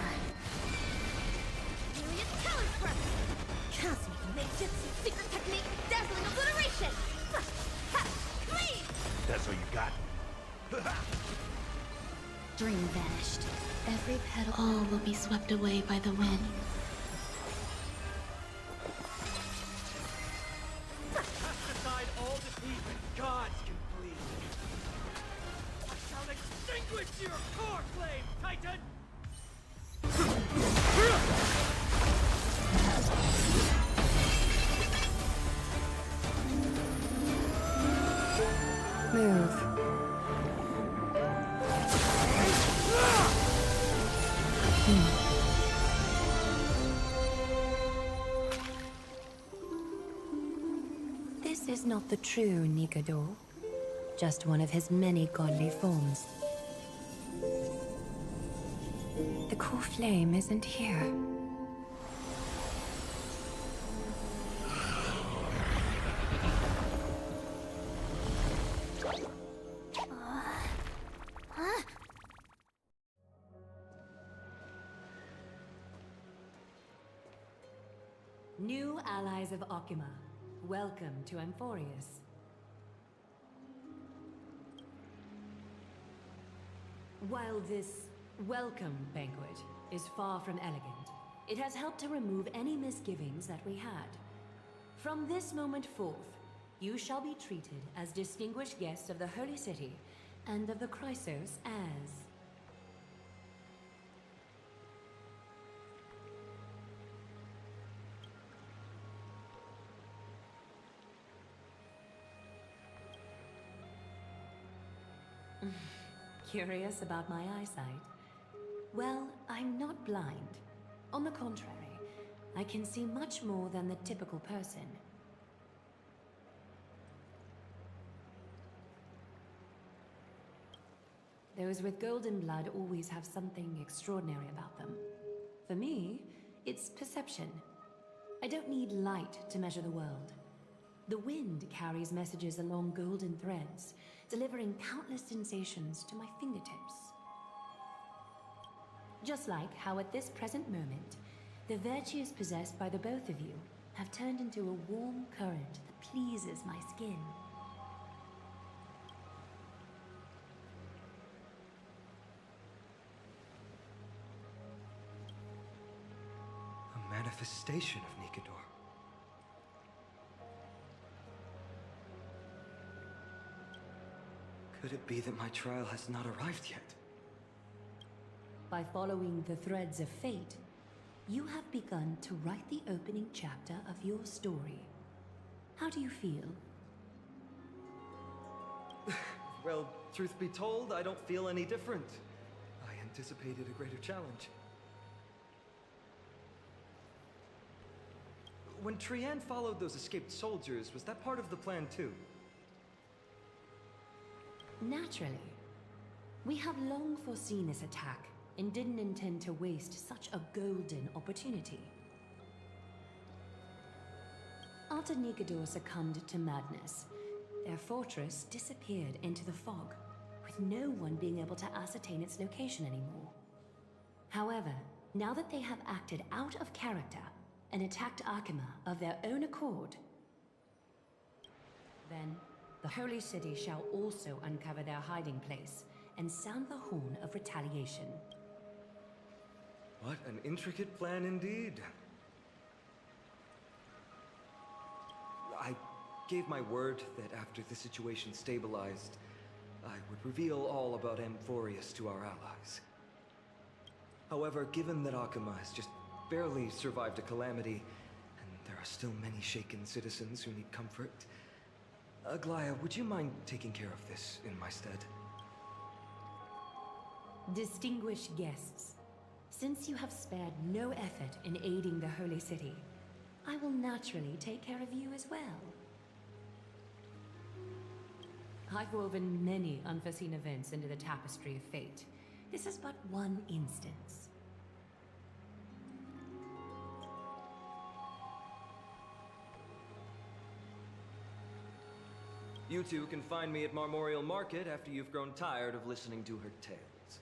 Myriad talent spread! Cosmic Ninjutsu secret technique, dazzling obliteration! That's all you got? Dream vanished. Every petal. All will be swept away by the wind. Cast aside all defeat, gods can flee. I shall extinguish your core flame, Titan! Move. This is not the true Nikado, just one of his many godly forms. The core flame isn't here. New allies of Okima, welcome to Amphorius. While this welcome banquet is far from elegant, it has helped to remove any misgivings that we had. From this moment forth, you shall be treated as distinguished guests of the Holy City and of the Chrysos as... Curious about my eyesight? Well, I'm not blind. On the contrary, I can see much more than the typical person. Those with golden blood always have something extraordinary about them. For me, it's perception. I don't need light to measure the world. The wind carries messages along golden threads, delivering countless sensations to my fingertips. Just like how at this present moment, the virtues possessed by the both of you have turned into a warm current that pleases my skin. A manifestation of Nikador. Could it be that my trial has not arrived yet? By following the threads of fate, you have begun to write the opening chapter of your story. How do you feel? Well, truth be told, I don't feel any different. I anticipated a greater challenge. When Trian followed those escaped soldiers, was that part of the plan too? Naturally. We have long foreseen this attack and didn't intend to waste such a golden opportunity. After Nikador succumbed to madness, their fortress disappeared into the fog, with no one being able to ascertain its location anymore. However, now that they have acted out of character and attacked Akima of their own accord, then the Holy City shall also uncover their hiding place and sound the horn of retaliation. What an intricate plan indeed. I gave my word that after the situation stabilized, I would reveal all about Amphorius to our allies. However, given that Akima has just barely survived a calamity, and there are still many shaken citizens who need comfort, Aglaya, would you mind taking care of this in my stead? Distinguished guests, since you have spared no effort in aiding the Holy City, I will naturally take care of you as well. I've woven many unforeseen events into the tapestry of fate, This is but one instance. You two can find me at Marmorial Market after you've grown tired of listening to her tales.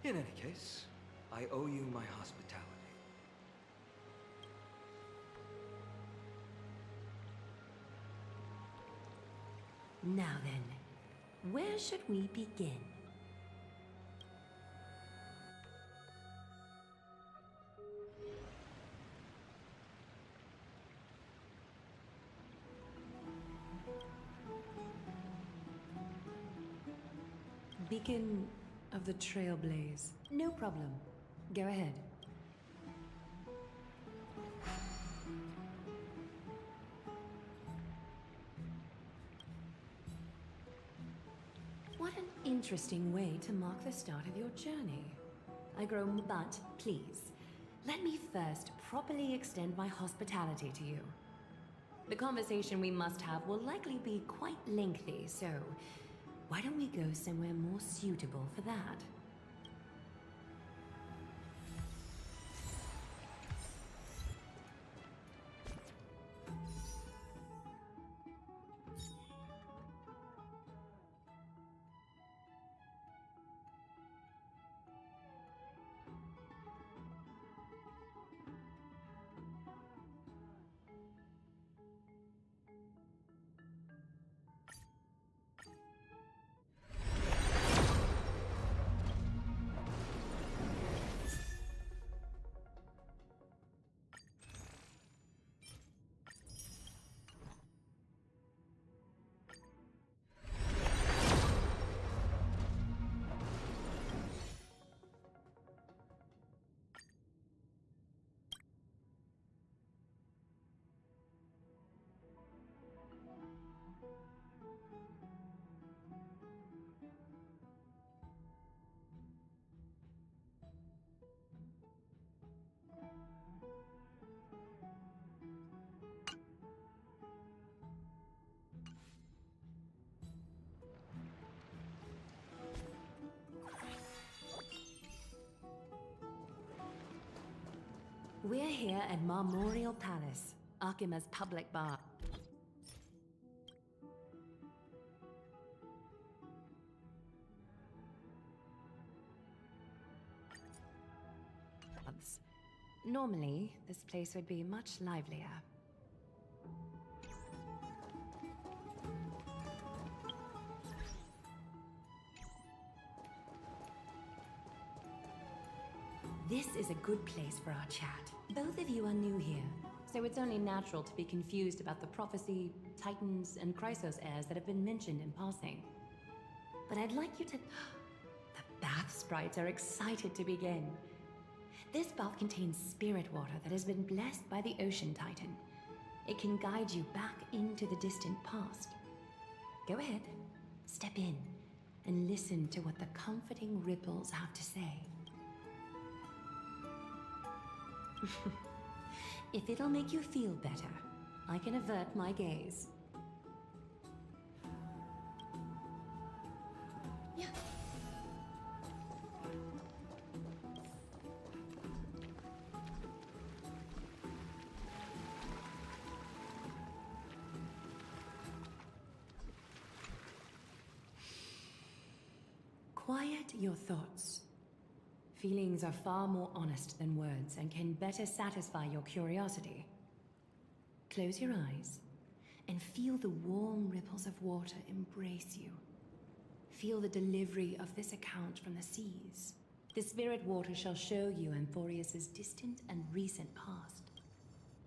In any case, I owe you my hospitality. Now then, where should we begin? Beacon of the Trailblaze. No problem. Go ahead. What an interesting way to mark the start of your journey. But please, let me first properly extend my hospitality to you. The conversation we must have will likely be quite lengthy, so why don't we go somewhere more suitable for that? We're here at Marmorial Palace, Arkima's public bar. Normally, this place would be much livelier. This is a good place for our chat. Both of you are new here, so it's only natural to be confused about the prophecy, titans, and Chrysos heirs that have been mentioned in passing. But I'd like you to... The bath sprites are excited to begin. This bath contains spirit water that has been blessed by the Ocean Titan. It can guide you back into the distant past. Go ahead, step in, and listen to what the comforting ripples have to say. If it'll make you feel better, I can avert my gaze. Yeah. Quiet your thoughts. Feelings are far more honest than words and can better satisfy your curiosity. Close your eyes and feel the warm ripples of water embrace you. Feel the delivery of this account from the seas. The spirit water shall show you Amphorius's distant and recent past.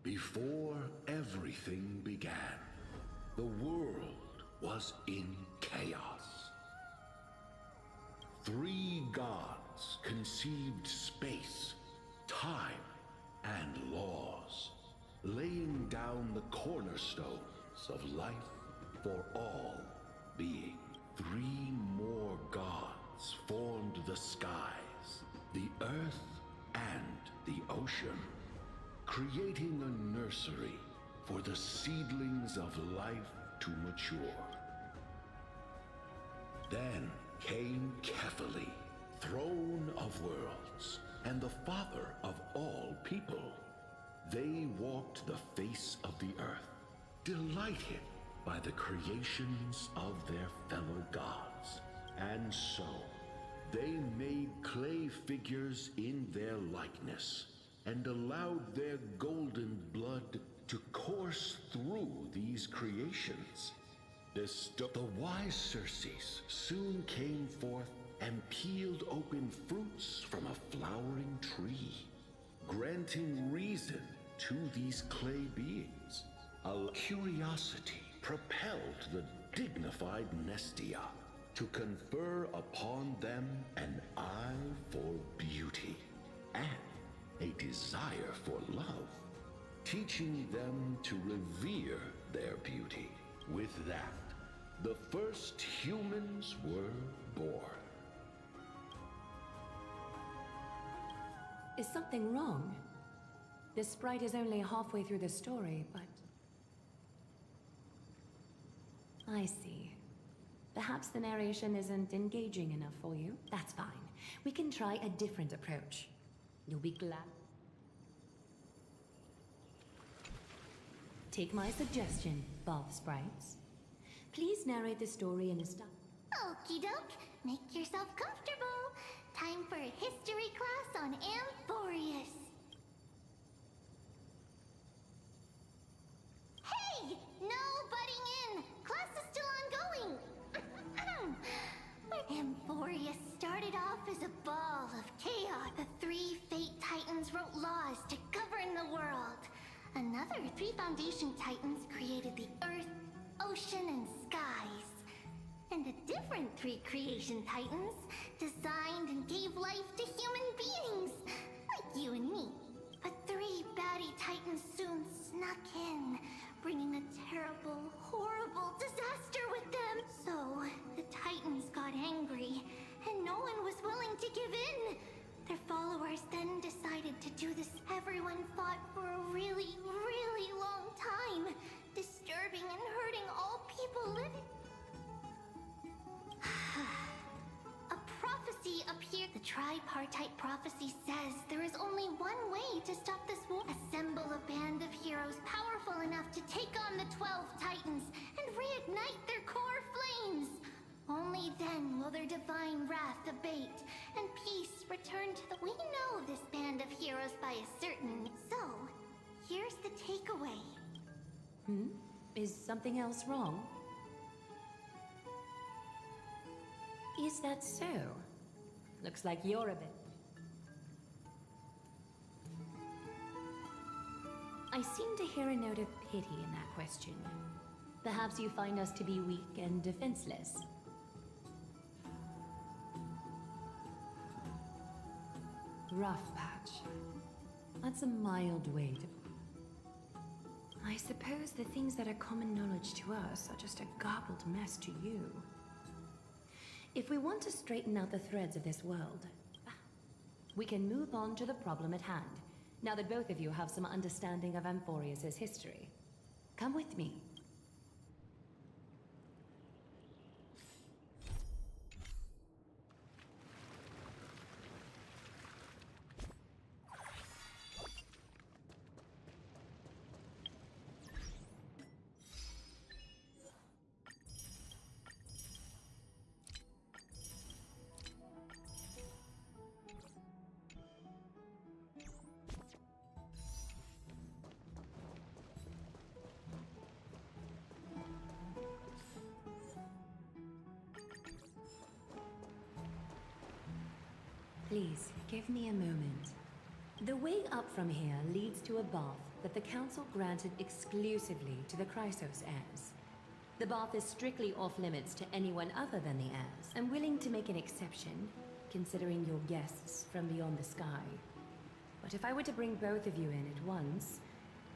Before everything began, the world was in chaos. 3 gods conceived space, time, and laws, laying down the cornerstones of life for all being. 3 more gods formed the skies, the earth, and the ocean, creating a nursery for the seedlings of life to mature. Then came Kefali, throne of worlds, and the father of all people. They walked the face of the earth, delighted by the creations of their fellow gods. And so, they made clay figures in their likeness, and allowed their golden blood to course through these creations. The wise Circes soon came forth and peeled open fruits from a flowering tree, granting reason to these clay beings. A curiosity propelled the dignified Nestia to confer upon them an eye for beauty and a desire for love, teaching them to revere their beauty. With that, the first humans were born. Is something wrong? The sprite is only halfway through the story, but... I see. Perhaps the narration isn't engaging enough for you. That's fine. We can try a different approach. You'll be glad. Take my suggestion, Bath Sprites. Please narrate the story in a style. Okie doke, make yourself comfortable. Time for a history class on Amphorius. Hey! No butting in! Class is still ongoing! Amphorius started off as a ball of chaos. The 3 Fate Titans wrote laws to govern the world. Another 3 Foundation Titans created the Earth, Ocean, and Skies. And a different 3 Creation Titans designed and gave life to human beings, like you and me. But 3 baddie Titans soon snuck in, bringing a terrible, horrible disaster with them. So, the Titans got angry, and no one was willing to give in. Their followers then decided to do this. Everyone fought for a really, really long time, disturbing and hurting all people living. A prophecy appeared. The tripartite prophecy says there is only one way to stop this war. Assemble a band of heroes powerful enough to take on the 12 Titans and reignite their core flames. Only then will their divine wrath abate and peace return to the... We know this band of heroes by a certain... So, here's the takeaway. Is something else wrong? Is that so? Looks like you're a bit... I seem to hear a note of pity in that question. Perhaps you find us to be weak and defenseless. Rough patch. That's a mild way to... I suppose the things that are common knowledge to us are just a garbled mess to you. If we want to straighten out the threads of this world, we can move on to the problem at hand, now that both of you have some understanding of Amphorius' history. Come with me. Please, give me a moment. The way up from here leads to a bath that the Council granted exclusively to the Chrysos heirs. The bath is strictly off-limits to anyone other than the heirs. I'm willing to make an exception, considering your guests from beyond the sky. But if I were to bring both of you in at once,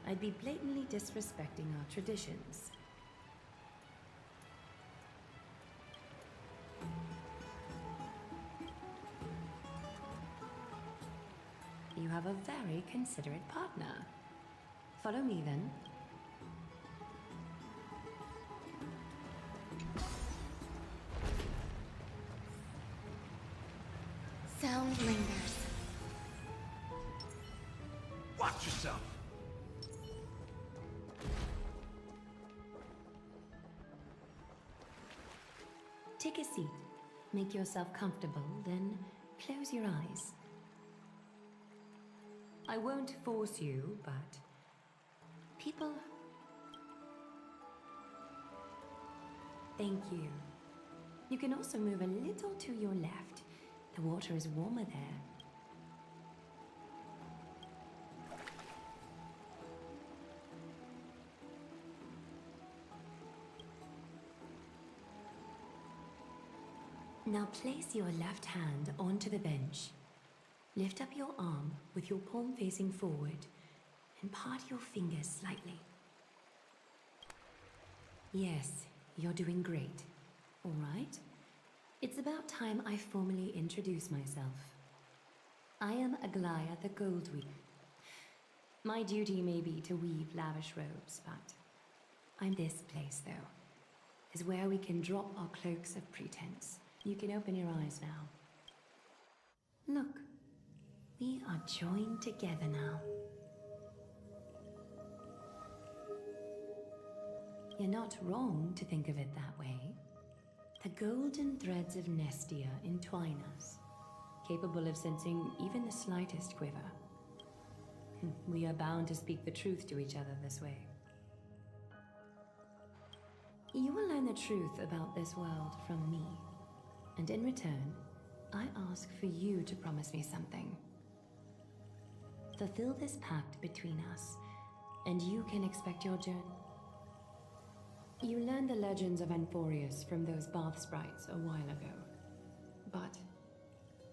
I'd be blatantly disrespecting our traditions. You have a very considerate partner. Follow me, then. Watch yourself. Take a seat. Make yourself comfortable, then close your eyes. I won't force you, but people... Thank you. You can also move a little to your left. The water is warmer there. Now place your left hand onto the bench. Lift up your arm with your palm facing forward and part your fingers slightly. Yes, you're doing great. All right? It's about time I formally introduce myself. I am Aglaya the Goldweaver. My duty may be to weave lavish robes, but this place, though, is where we can drop our cloaks of pretense. You can open your eyes now. Look, we are joined together now. You're not wrong to think of it that way. The golden threads of Nestia entwine us, capable of sensing even the slightest quiver. We are bound to speak the truth to each other this way. You will learn the truth about this world from me. And in return, I ask for you to promise me something. Fulfill this pact between us, and you can expect your journey. You learned the legends of Amphorius from those bath sprites a while ago. But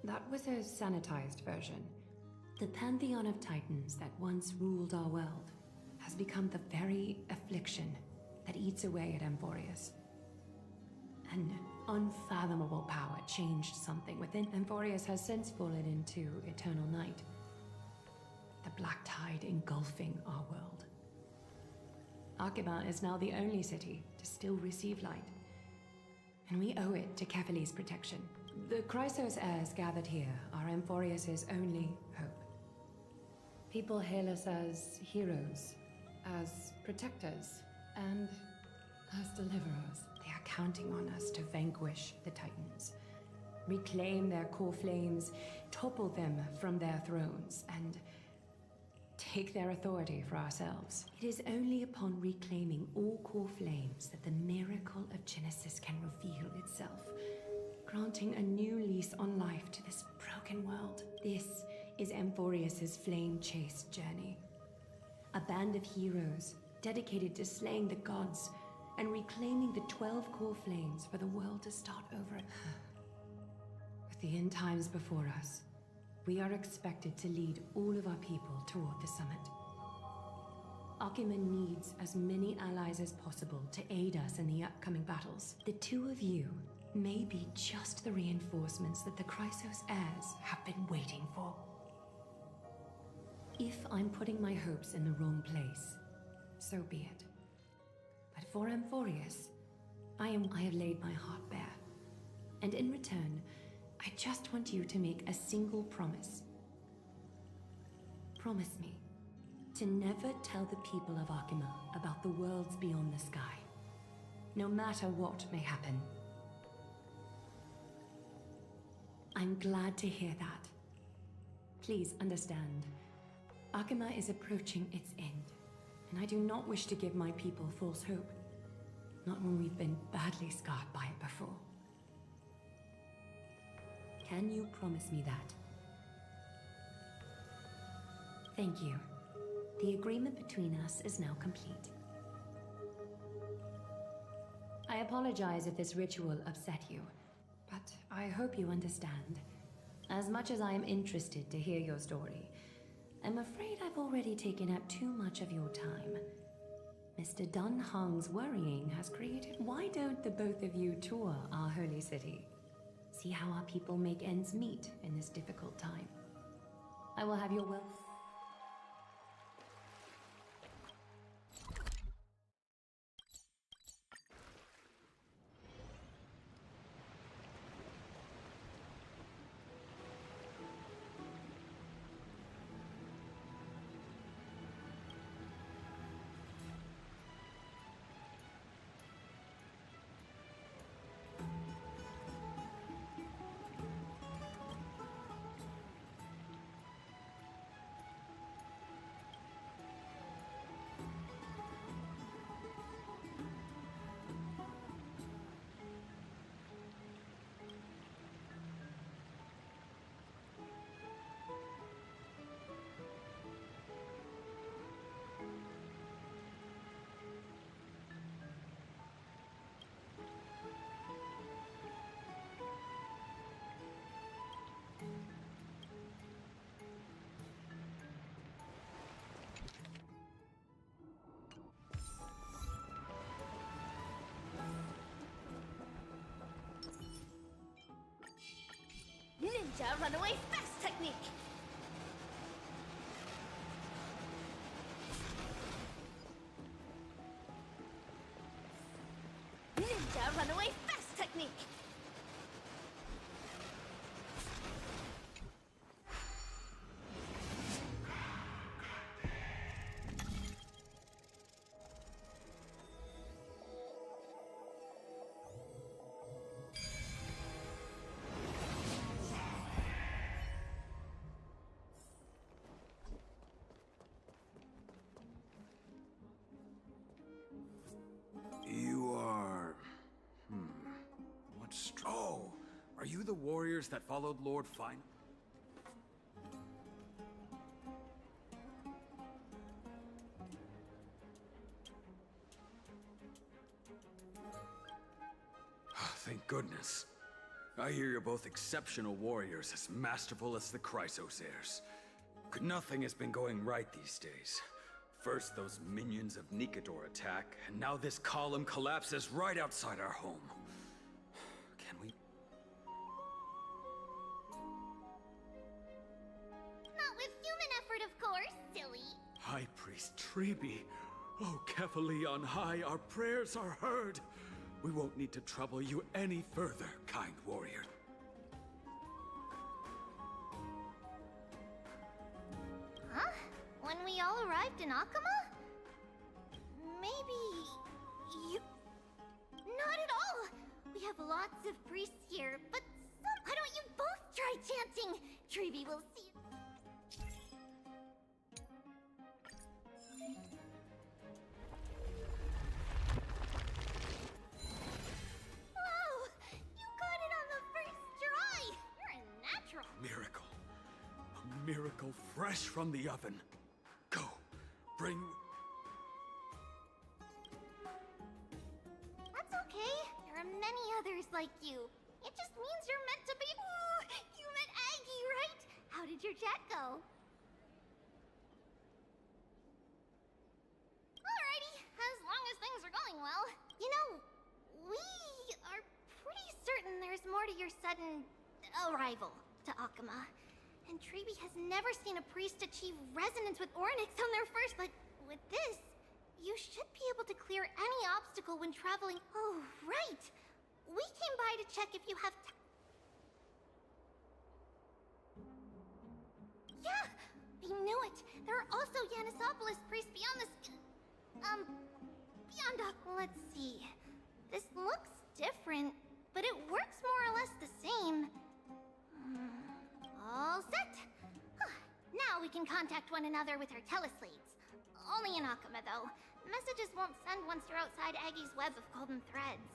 that was a sanitized version. The pantheon of titans that once ruled our world has become the very affliction that eats away at Amphorius. An unfathomable power changed something within. Amphorius has since fallen into eternal night. The black tide engulfing our world. Arkhima is now the only city to still receive light. And we owe it to Kefali's protection. The Chrysos heirs gathered here are Amphorius' only hope. People hail us as heroes, as protectors, and as deliverers. They are counting on us to vanquish the Titans, reclaim their core flames, topple them from their thrones, and take their authority for ourselves. It is only upon reclaiming all core flames that the miracle of Genesis can reveal itself, granting a new lease on life to this broken world. This is Amphorius' flame-chased journey. A band of heroes dedicated to slaying the gods and reclaiming the 12 core flames for the world to start over. With the end times before us, we are expected to lead all of our people toward the summit. Arkhima needs as many allies as possible to aid us in the upcoming battles. The two of you may be just the reinforcements that the Chrysos heirs have been waiting for. If I'm putting my hopes in the wrong place, so be it. But for Amphorius, I have laid my heart bare. And in return, I just want you to make a single promise. Promise me to never tell the people of Arkhima about the worlds beyond the sky, no matter what may happen. I'm glad to hear that. Please understand, Arkhima is approaching its end, and I do not wish to give my people false hope, not when we've been badly scarred by it before. Can you promise me that? Thank you. The agreement between us is now complete. I apologize if this ritual upset you, but I hope you understand. As much as I am interested to hear your story, I'm afraid I've already taken up too much of your time. Mr. Dun Hong's worrying has created... Why don't the both of you tour our holy city? See how our people make ends meet in this difficult time. I will have your will. Ninja runaway fast technique! Ninja runaway fast technique! You are... What's... Oh! Are you the warriors that followed Lord Fine? Thank goodness. I hear you're both exceptional warriors, as masterful as the Chrysosairs. Nothing has been going right these days. First, those minions of Nikador attack, and now this column collapses right outside our home. Can we... Not with human effort, of course, silly. High Priest Treeby, oh, Kefali on high, our prayers are heard. We won't need to trouble you any further, kind warrior. Huh? When we all arrived in Akama? Maybe... you... Not at all! We have lots of priests here, but why don't you both try chanting? Treeby will see... Wow! You got it on the first try! You're a natural! Miracle. A miracle fresh from the oven. Go. Bring... That's okay. There are many others like you. It just means you're meant to be... Ooh, you met Aggie, right? How did your chat go? Alrighty, as long as things are going well. You know, we are pretty certain there's more to your sudden arrival to Akama. And Treeby has never seen a priest achieve resonance with Ornyx on their first, but with this, you should be able to clear any obstacle when traveling. Oh, right! We came by to check if you have Yeah! We knew it! There are also Yanisopolis priests beyond this... beyond let's see. This looks different, but it works more or less the same. All set! Now we can contact one another with our teleslades. Only in Akama, though. Messages won't send once you're outside Aggie's web of golden threads.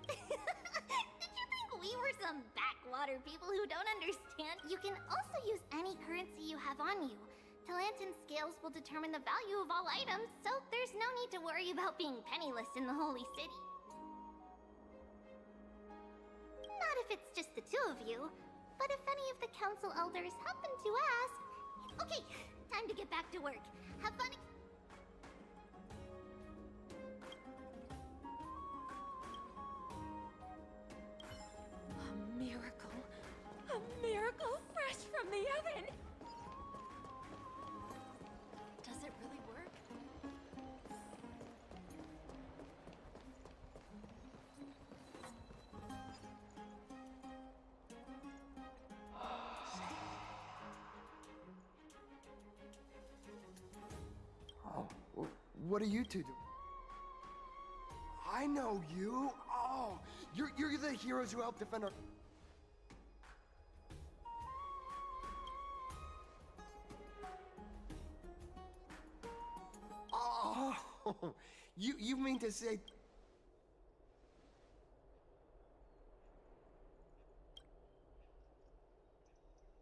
Did you think we were some backwater people who don't understand? You can also use any currency you have on you. Talantan scales will determine the value of all items, so there's no need to worry about being penniless in the Holy City. Not if it's just the two of you, but if any of the council elders happen to ask... Okay, time to get back to work. Have fun... A miracle. A miracle fresh from the oven! Does it really work? Oh, what are you two doing? I know you. Oh, you're the heroes who helped defend our... Oh, you mean to say...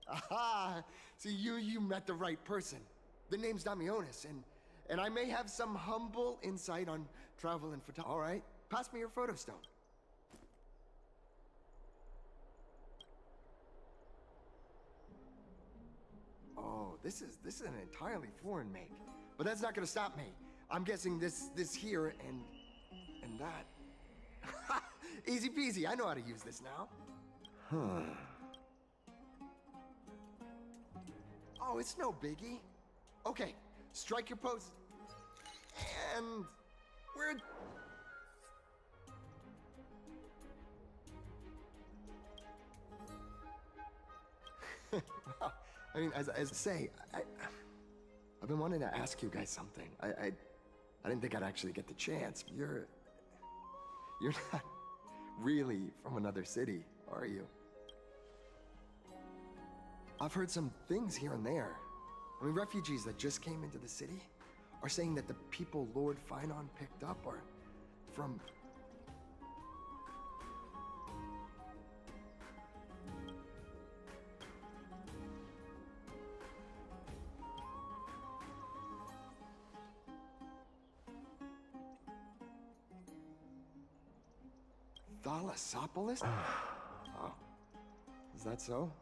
Aha! So you met the right person. The name's Damionis, and I may have some humble insight on travel and photography. All right, pass me your photo stone. Oh, this is an entirely foreign make, but that's not gonna stop me. I'm guessing this here and that. Easy peasy. I know how to use this now. Huh. Oh, it's no biggie. Okay, strike your pose. And we're... Well, I mean, as I say, I've been wanting to ask you guys something. I didn't think I'd actually get the chance. You're not really from another city, are you? I've heard some things here and there. I mean, refugees that just came into the city are saying that the people Lord Finon picked up are from... Thalassopolis? Oh. Is that so?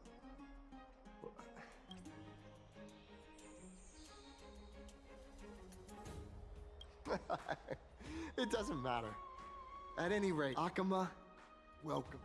It doesn't matter. At any rate, Akama, welcome.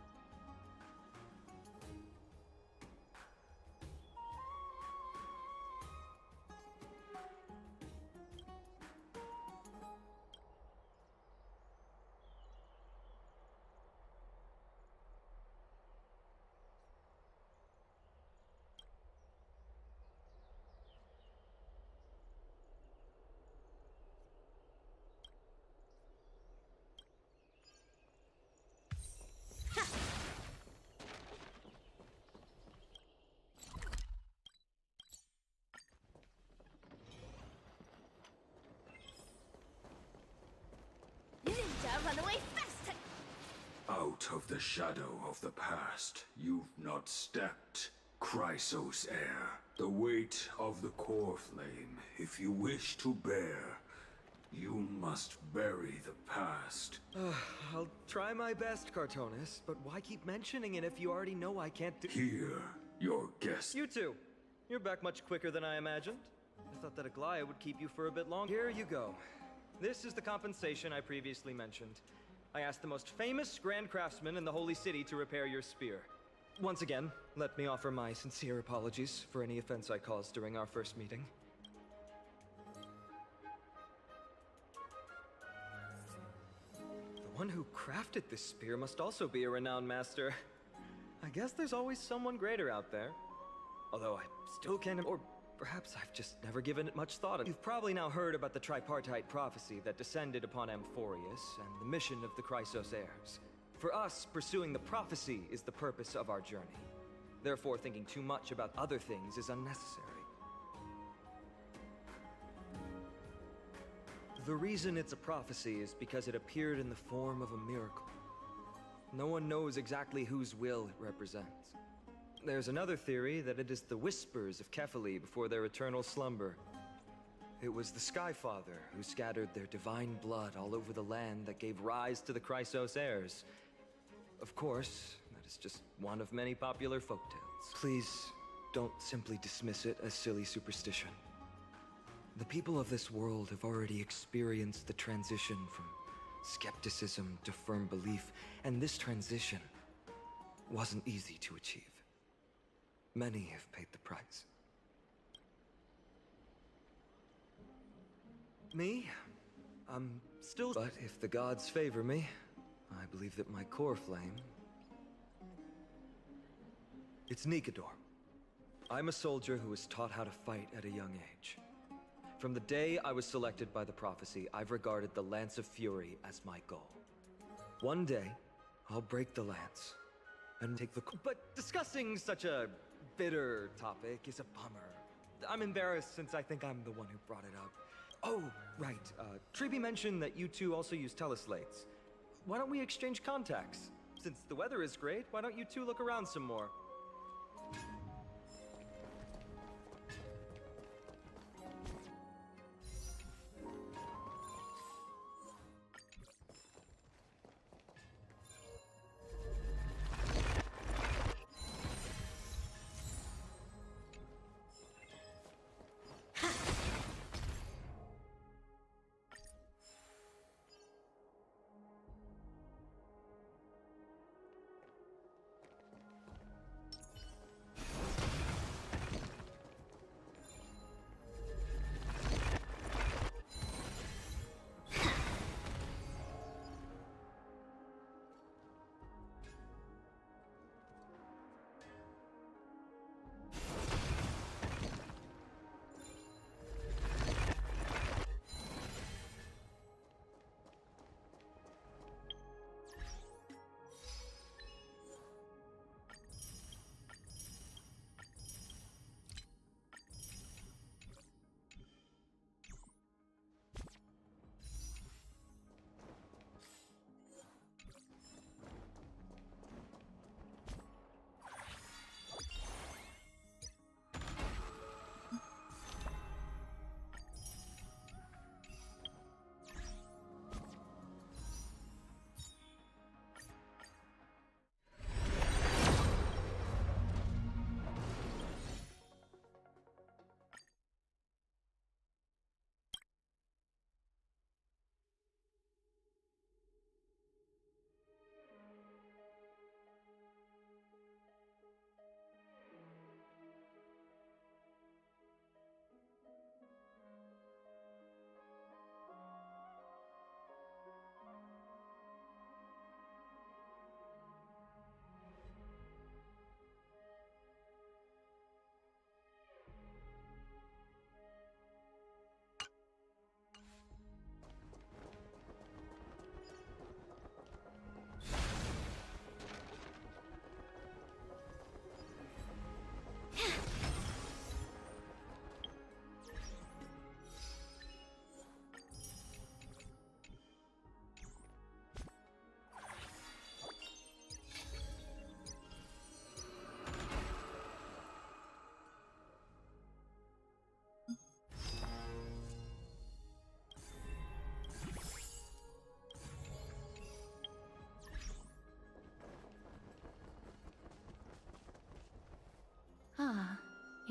Ninja, run away fast! Out of the shadow of the past, you've not stepped. Chrysos heir, the weight of the core flame, if you wish to bear, you must bury the past. I'll try my best, Cartonis, but why keep mentioning it if you already know I can't do— Here, your guest. You two! You're back much quicker than I imagined. I thought that Aglaya would keep you for a bit longer. Here you go. This is the compensation I previously mentioned. I asked the most famous Grand Craftsman in the Holy City to repair your spear. Once again, let me offer my sincere apologies for any offense I caused during our first meeting. The one who crafted this spear must also be a renowned master. I guess there's always someone greater out there. Although I still can't— or perhaps I've just never given it much thought. You've probably now heard about the tripartite prophecy that descended upon Amphorius and the mission of the Chrysos heirs. For us, pursuing the prophecy is the purpose of our journey. Therefore, thinking too much about other things is unnecessary. The reason it's a prophecy is because it appeared in the form of a miracle. No one knows exactly whose will it represents. There's another theory that it is the whispers of Kefali before their eternal slumber. It was the Skyfather who scattered their divine blood all over the land that gave rise to the Chrysos heirs. Of course, that is just one of many popular folktales. Please, don't simply dismiss it as silly superstition. The people of this world have already experienced the transition from skepticism to firm belief, and this transition wasn't easy to achieve. Many have paid the price. Me? I'm still— But if the gods favor me, I believe that my core flame— It's Nikador. I'm a soldier who was taught how to fight at a young age. From the day I was selected by the prophecy, I've regarded the Lance of Fury as my goal. One day, I'll break the lance and take the— But discussing such a bitter topic is a bummer. I'm embarrassed since I think I'm the one who brought it up. Oh, right. Tribi mentioned that you two also use teleslates. Why don't we exchange contacts? Since the weather is great, why don't you two look around some more?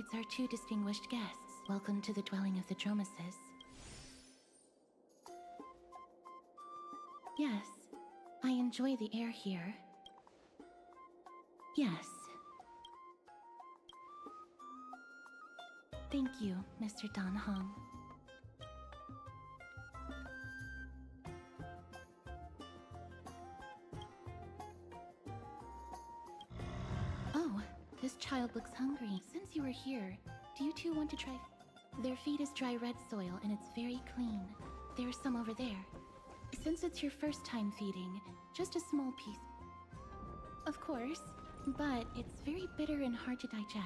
it's our two distinguished guests. Welcome to the dwelling of the Dromases. Yes, I enjoy the air here. Yes. Thank you, Mr. Dan Heng. Oh, this child looks hungry. Since you are here, do you two want to try? Their feed is dry red soil and it's very clean. There's some over there. Since it's your first time feeding, just a small piece. Of course, but it's very bitter and hard to digest.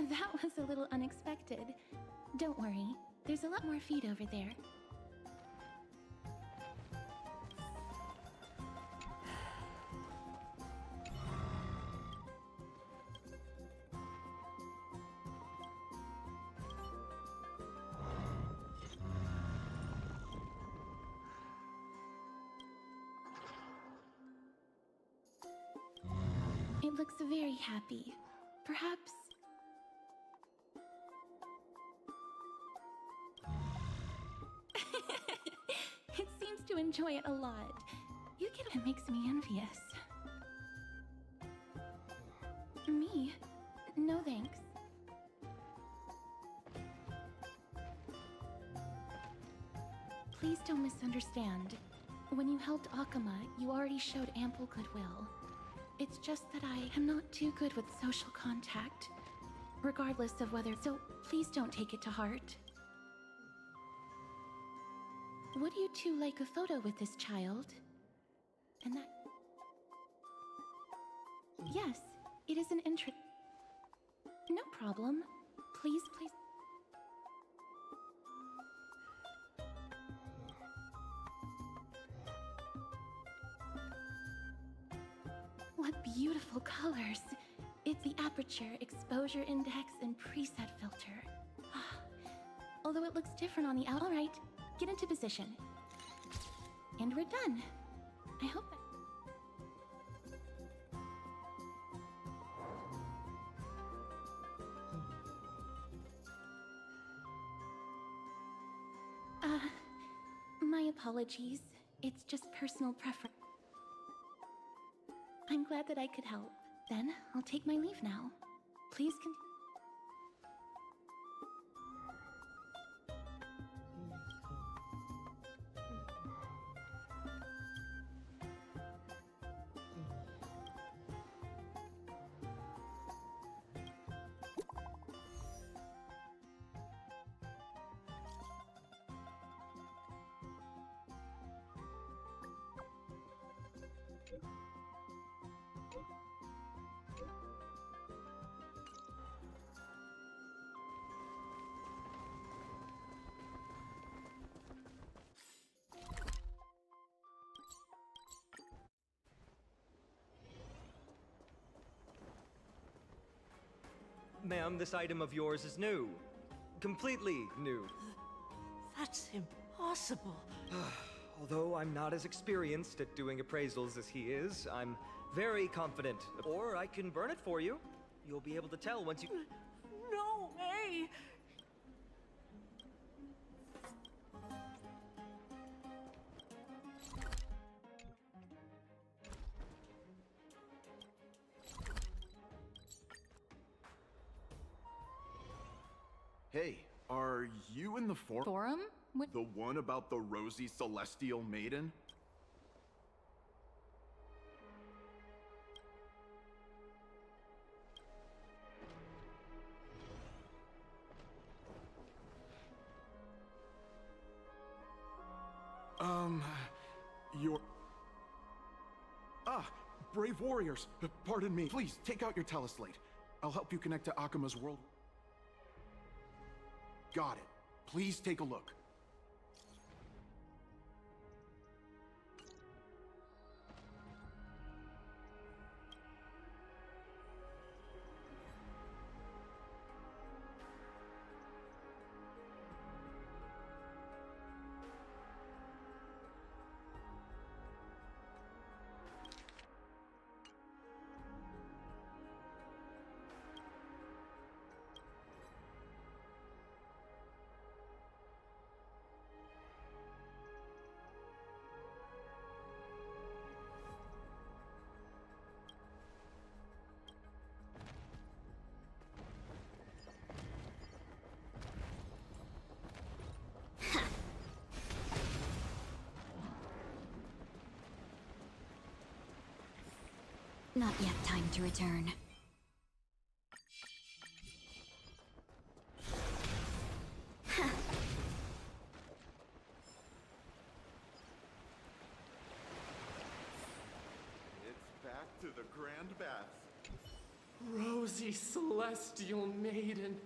That was a little unexpected. Don't worry, there's a lot more feed over there. It looks very happy. Perhaps... It seems to enjoy it a lot. You get it makes me envious. Me? No thanks. Please don't misunderstand. When you helped Akama, you already showed ample goodwill. It's just that I am not too good with social contact. Regardless of whether... So, please don't take it to heart. Would you two like a photo with this child? And that... Yes, it is an interest... No problem. Please, please... What beautiful colors! It's the aperture, exposure index, and preset filter. Although it looks different on the out. Alright, get into position. And we're done. I hope my apologies. It's just personal preference. I'm glad that I could help. Then, I'll take my leave now. Please continue. Ma'am, this item of yours is new. Completely new. That's impossible. Although I'm not as experienced at doing appraisals as he is, I'm very confident. Or I can burn it for you. You'll be able to tell once you... No way! Hey, are you in the Forum? What? The one about the rosy celestial maiden? You're... Ah, brave warriors. Pardon me. Please, take out your teleslate. I'll help you connect to Akuma's world. Got it. Please take a look. Not yet time to return. It's back to the Grand Baths. Rosy Celestial Maiden.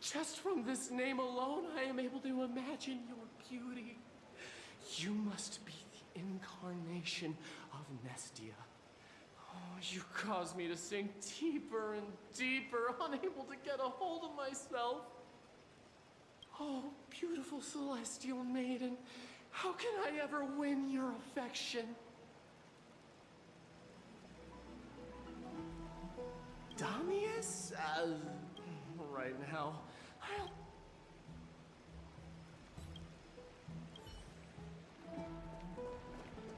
Just from this name alone, I am able to imagine your beauty. You must be the incarnation of Nestia. Oh, you caused me to sink deeper and deeper, unable to get a hold of myself. Oh, beautiful Celestial Maiden, how can I ever win your affection? Damius? Right now,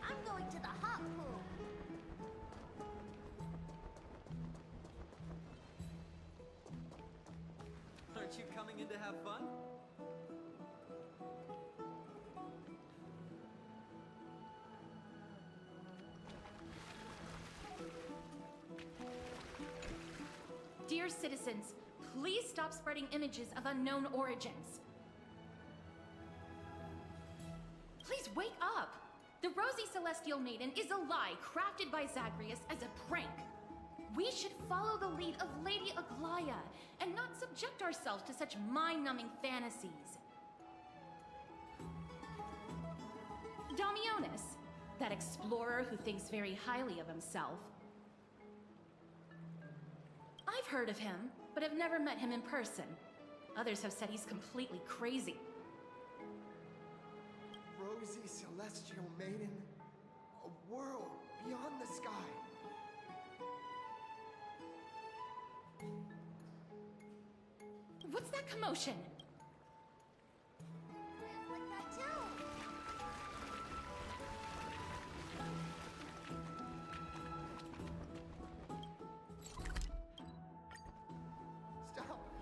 I'm going to the hot pool. Aren't you coming in to have fun? Dear citizens, please stop spreading images of unknown origins. Please wake up! The Rosy Celestial Maiden is a lie crafted by Zagreus as a prank. We should follow the lead of Lady Aglaya and not subject ourselves to such mind-numbing fantasies. Damionis, that explorer who thinks very highly of himself. I've heard of him, but have never met him in person. Others have said he's completely crazy. Rosy Celestial Maiden, a world beyond the sky. What's that commotion? Like that too.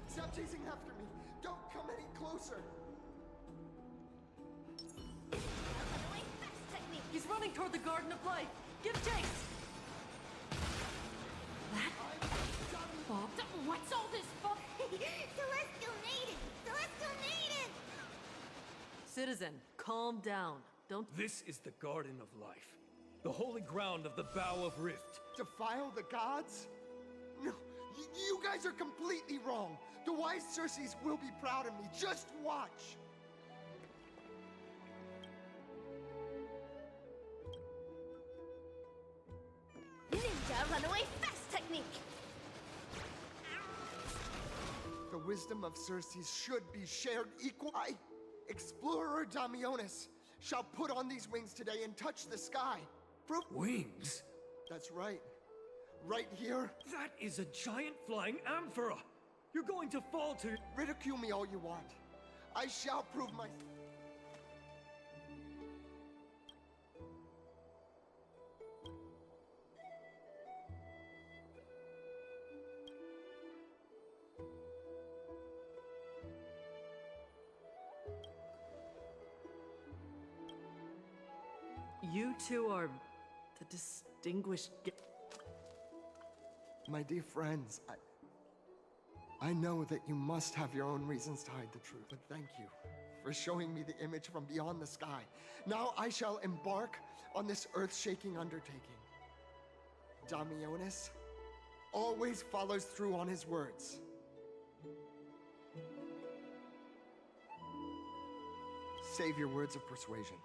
Stop chasing after me! Don't come any closer! He's running toward the Garden of Life. Give chase! That? Bob? What's all this fuck? Celestial Maiden! Celestial Maiden! Citizen, calm down. Don't. This is the Garden of Life, the holy ground of the Bow of Rift. Defile the gods? No, you guys are completely wrong. The wise Circes will be proud of me. Just watch. Ninja runaway fast technique! The wisdom of Circes should be shared equal. I, Explorer Damionis, shall put on these wings today and touch the sky. Wings? That's right. Right here. That is a giant flying amphora! You're going to fall to... Ridicule me all you want. I shall prove my... You two are the distinguished. My dear friends, I know that you must have your own reasons to hide the truth, but thank you for showing me the image from beyond the sky. Now I shall embark on this earth-shaking undertaking. Damionis always follows through on his words. Save your words of persuasion.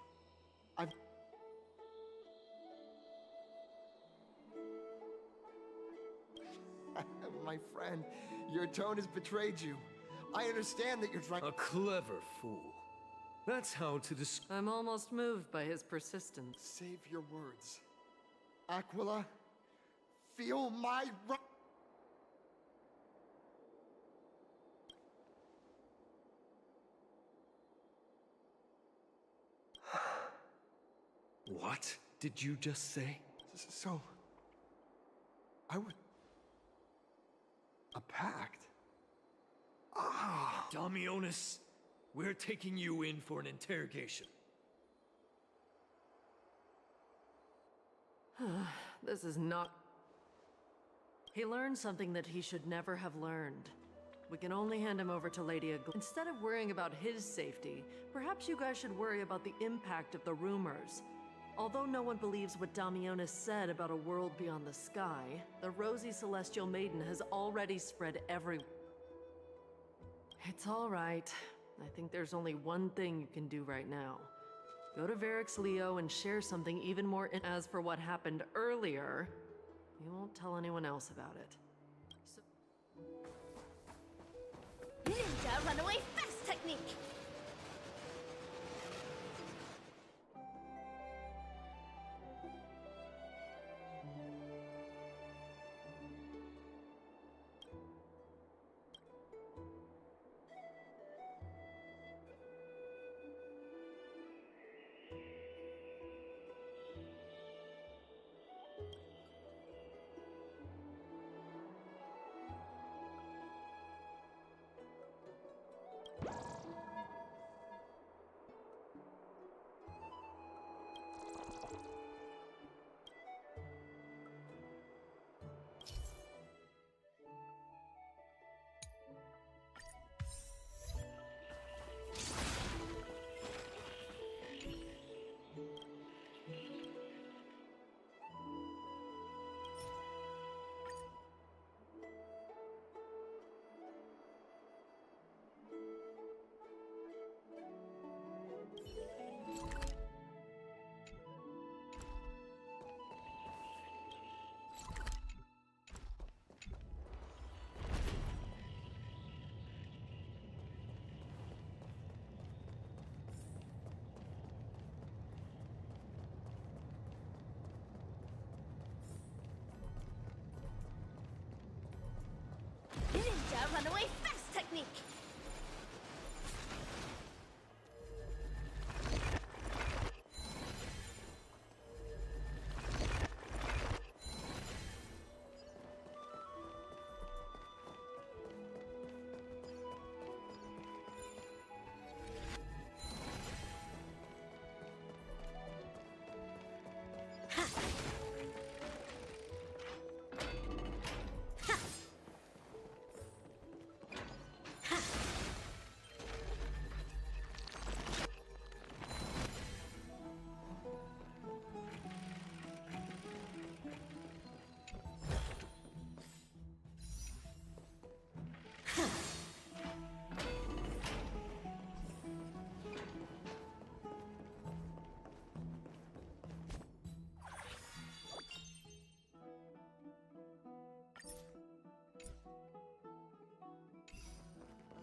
My friend, your tone has betrayed you. I understand that you're trying— A clever fool. That's how to I'm almost moved by his persistence. Save your words. Aquila, feel my— What did you just say? So, I would— a pact? Ah! Damionis, we're taking you in for an interrogation. This is not... He learned something that he should never have learned. We can only hand him over to Lady Aglaia. Instead of worrying about his safety, perhaps you guys should worry about the impact of the rumors. Although no one believes what Damionis said about a world beyond the sky, the rosy celestial maiden has already spread everywhere. It's all right. I think there's only one thing you can do right now. Go to Varix Leo and share something even more. As for what happened earlier, you won't tell anyone else about it. Ninja runaway fast technique! Ninja runaway fast technique!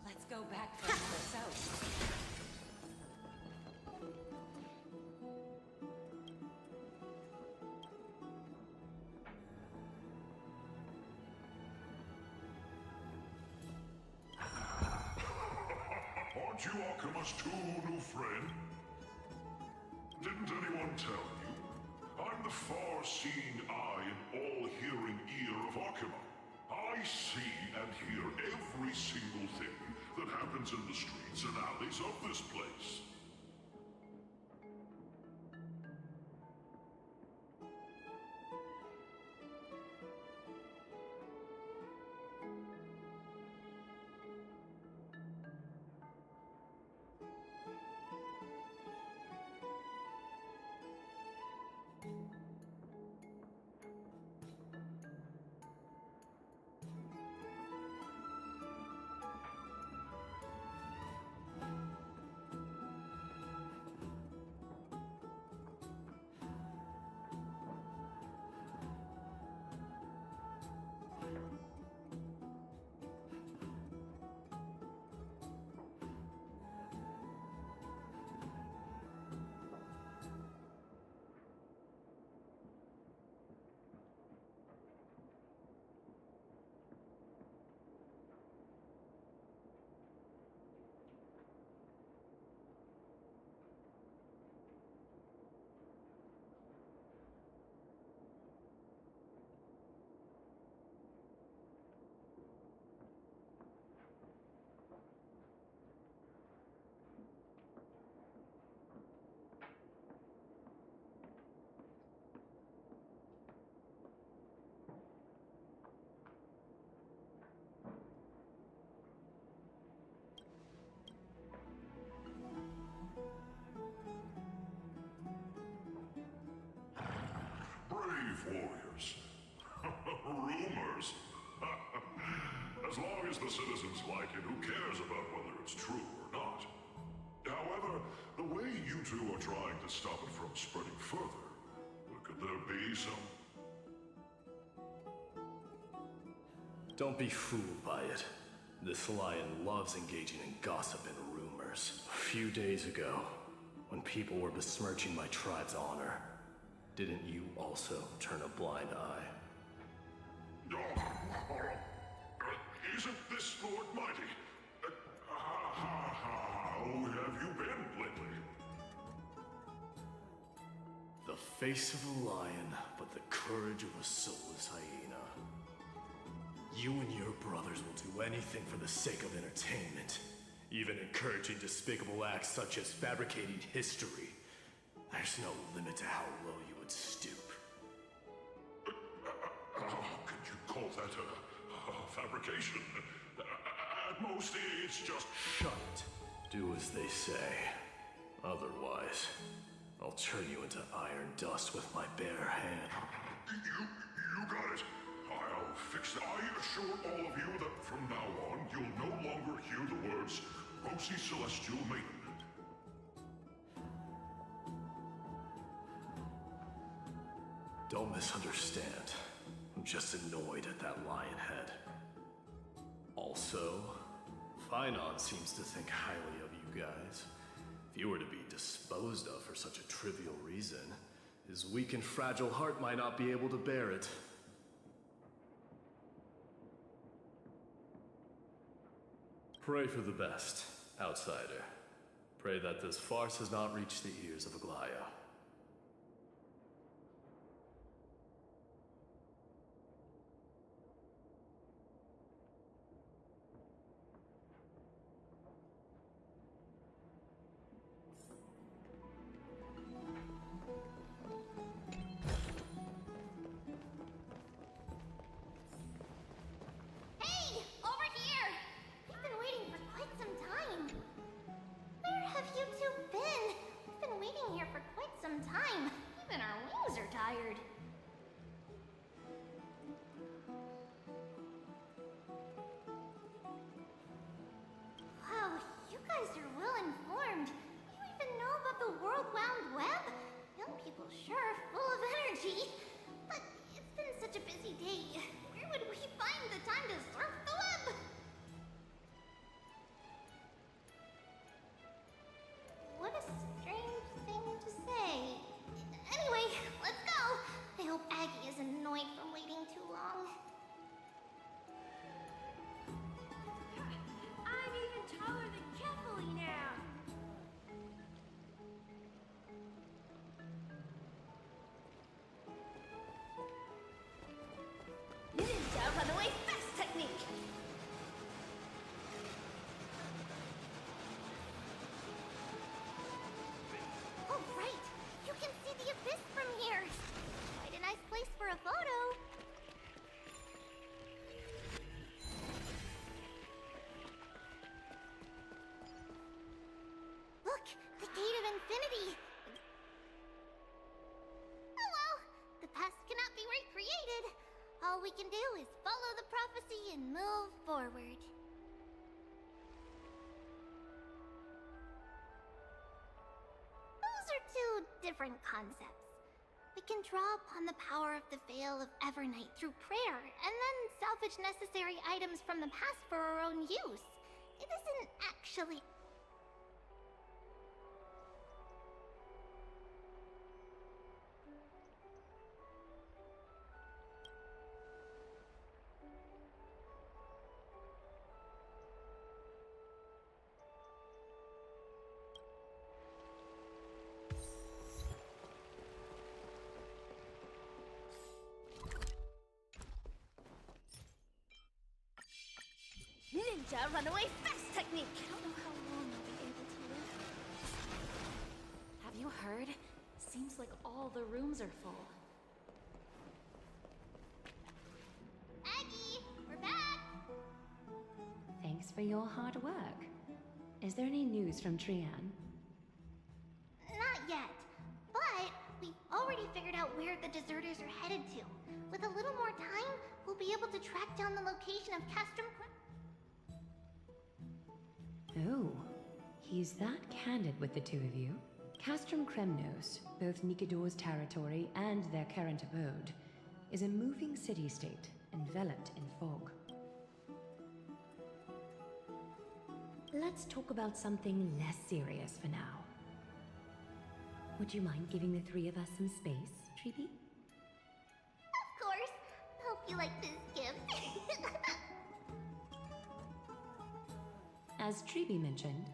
Let's go back further south. Aren't you Akima's too, new friend? Didn't anyone tell you? I'm the far-seeing eye and all-hearing ear of Akima. I see and hear every single thing that happens in the streets and alleys of this place. as the citizens like it, who cares about whether it's true or not? However, the way you two are trying to stop it from spreading further, could there be some... Don't be fooled by it. This lion loves engaging in gossip and rumors. A few days ago, when people were besmirching my tribe's honor, didn't you also turn a blind eye? Isn't this Lord Mighty? How have you been lately? The face of a lion, but the courage of a soulless hyena. You and your brothers will do anything for the sake of entertainment, even encouraging despicable acts such as fabricating history. There's no limit to how low you would stoop. Could you call that a fabrication? At most, it's just... Shut it. Do as they say. Otherwise, I'll turn you into iron dust with my bare hand. You got it. I'll fix that. I assure all of you that from now on, you'll no longer hear the words Rosie Celestial Maiden. Don't misunderstand. I'm just annoyed at that lion head. Also, Finon seems to think highly of you guys. If you were to be disposed of for such a trivial reason, his weak and fragile heart might not be able to bear it. Pray for the best, outsider. Pray that this farce has not reached the ears of Aglaya. Hey! Over here! We've been waiting for quite some time. Where have you two been? We've been waiting here for quite some time. Even our wings are tired. Wow, you guys are well informed. You even know about the World Wound Web? Young people sure are full of energy. But it's been such a busy day. Where would we find the time to surf the web? What a strange thing to say. Anyway, let's go. I hope Aggie isn't annoyed from waiting too long. I'm even taller than Kefali now. Ninja runaway fast technique. Oh, right. You can see the abyss from here. Quite a nice place for a photo. Look, the Gate of Infinity. Oh well, the past cannot be recreated. All we can do is follow the prophecy and move forward. Those are two different concepts. We can draw upon the power of the Veil of Evernight through prayer, and then salvage necessary items from the past for our own use. It isn't actually... Ninja runaway fast technique. I don't know how long I'll be able to live. Have you heard? Seems like all the rooms are full. Aggie, we're back! Thanks for your hard work. Is there any news from Trian? Not yet, but we've already figured out where the deserters are headed to. With a little more time, we'll be able to track down the location of Castrum... Oh, he's that candid with the two of you? Castrum Kremnos, both Nikador's territory and their current abode, is a moving city-state enveloped in fog. Let's talk about something less serious for now. Would you mind giving the three of us some space, Treeby? Of course. Hope you like this gift. As Treeby mentioned,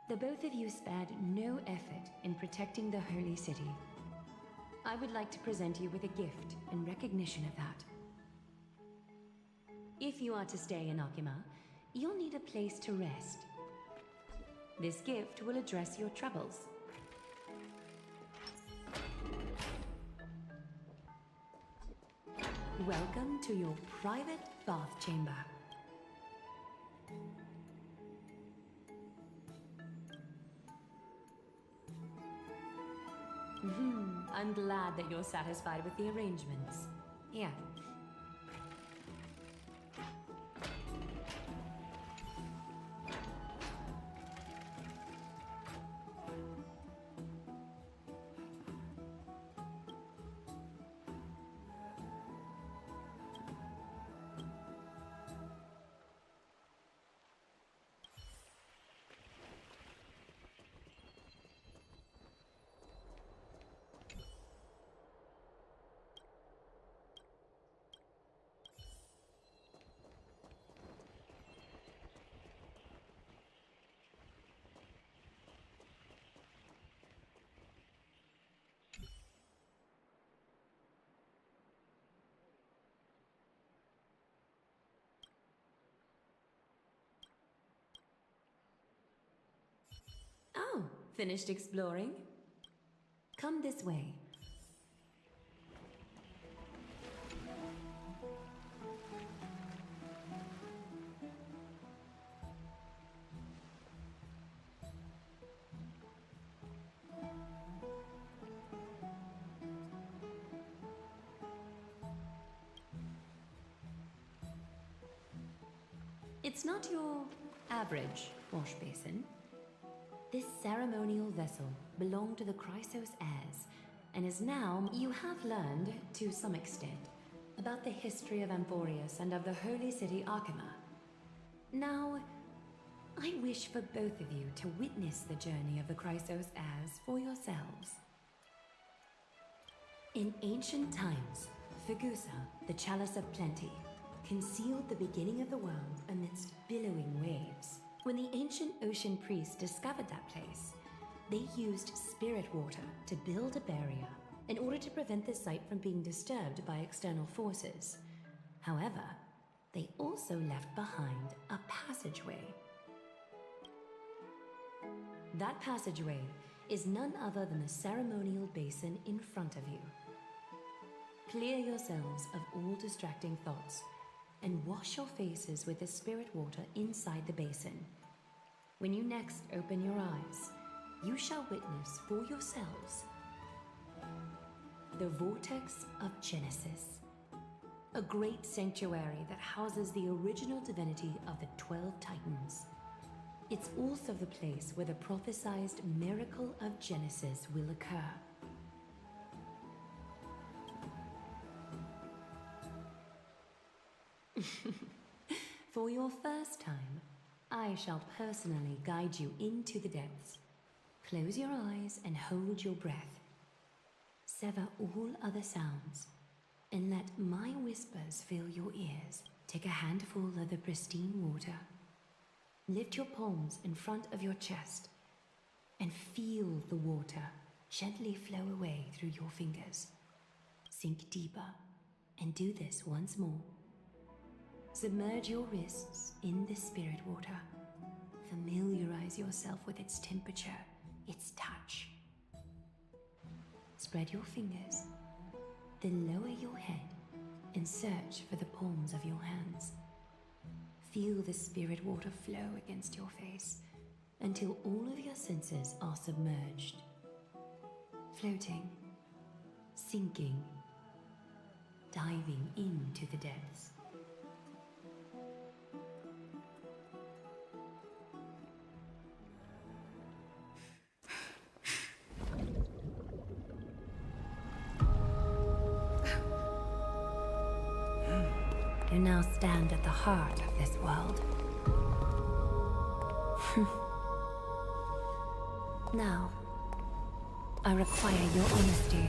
the both of you spared no effort in protecting the Holy City. I would like to present you with a gift in recognition of that. If you are to stay in Akima, you'll need a place to rest. This gift will address your troubles. Welcome to your private bath chamber. I'm glad that you're satisfied with the arrangements. Here. Oh, finished exploring? Come this way. It's not your average wash basin. This ceremonial vessel belonged to the Chrysos heirs, and is now, you have learned, to some extent, about the history of Amphorius and of the holy city Arkema. Now, I wish for both of you to witness the journey of the Chrysos heirs for yourselves. In ancient times, Fegusa, the Chalice of Plenty, concealed the beginning of the world amidst billowing waves. When the ancient ocean priests discovered that place, they used spirit water to build a barrier in order to prevent the site from being disturbed by external forces. However, they also left behind a passageway. That passageway is none other than the ceremonial basin in front of you. Clear yourselves of all distracting thoughts and wash your faces with the spirit water inside the basin. When you next open your eyes, you shall witness for yourselves the Vortex of Genesis, a great sanctuary that houses the original divinity of the 12 Titans. It's also the place where the prophesied miracle of Genesis will occur. For your first time, I shall personally guide you into the depths. Close your eyes and hold your breath. Sever all other sounds, and let my whispers fill your ears. Take a handful of the pristine water. Lift your palms in front of your chest, and feel the water gently flow away through your fingers. Sink deeper, and do this once more. Submerge your wrists in the spirit water. Familiarize yourself with its temperature, its touch. Spread your fingers, then lower your head and search for the palms of your hands. Feel the spirit water flow against your face until all of your senses are submerged. Floating, sinking, diving into the depths. You now stand at the heart of this world. Now, I require your honesty.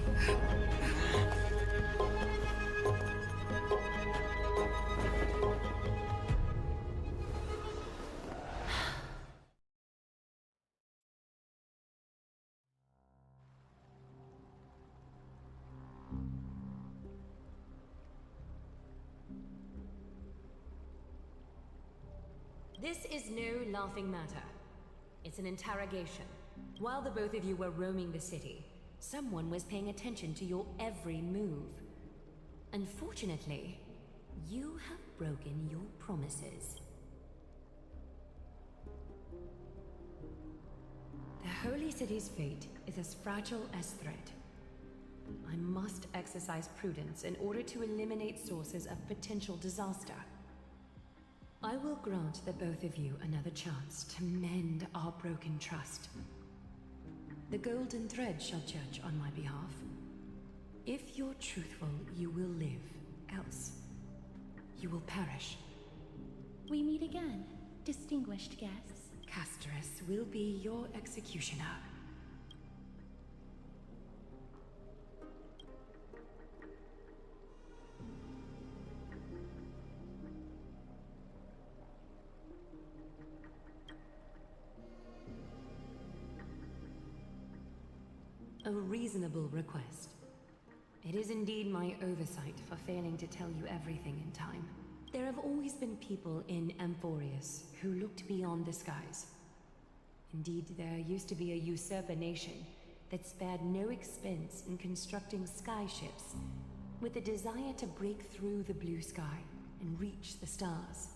This is no laughing matter. It's an interrogation. While the both of you were roaming the city, someone was paying attention to your every move. Unfortunately, you have broken your promises. The Holy City's fate is as fragile as threat. I must exercise prudence in order to eliminate sources of potential disaster. I will grant the both of you another chance to mend our broken trust. The Golden Thread shall judge on my behalf. If you're truthful, you will live. Else, you will perish. We meet again, distinguished guests. Casterus will be your executioner. A reasonable request. It is indeed my oversight for failing to tell you everything in time. There have always been people in Amphorius who looked beyond the skies. Indeed, there used to be a usurper nation that spared no expense in constructing skyships with the desire to break through the blue sky and reach the stars.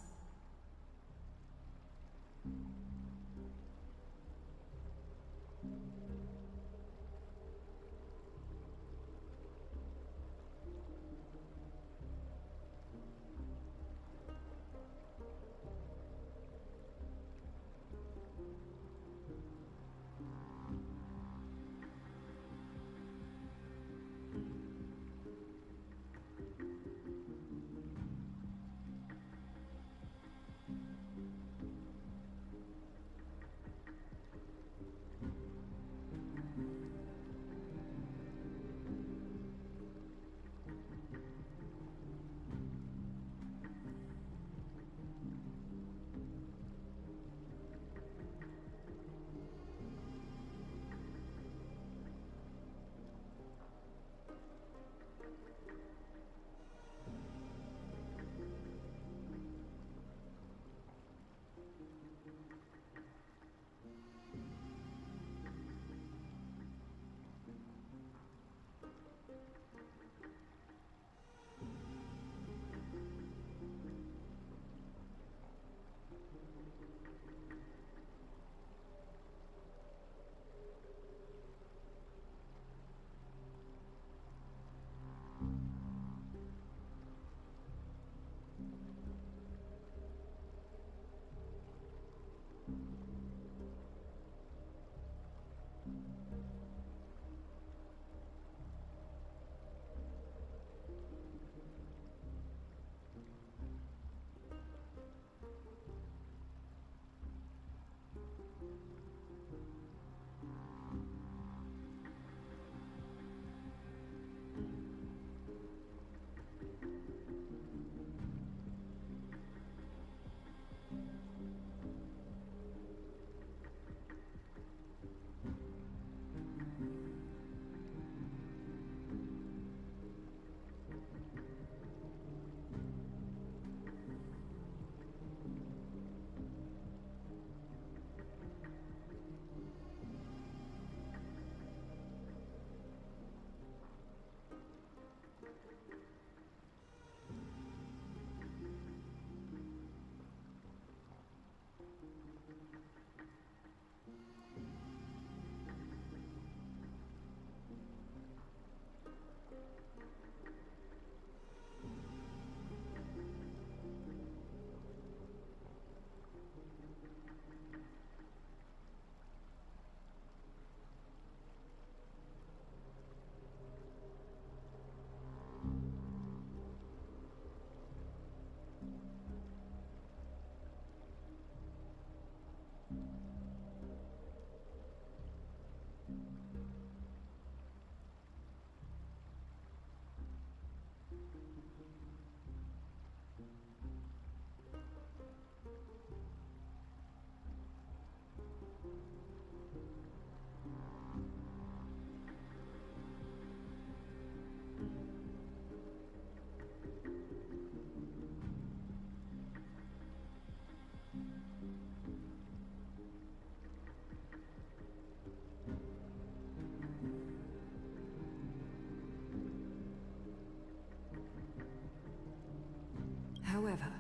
However,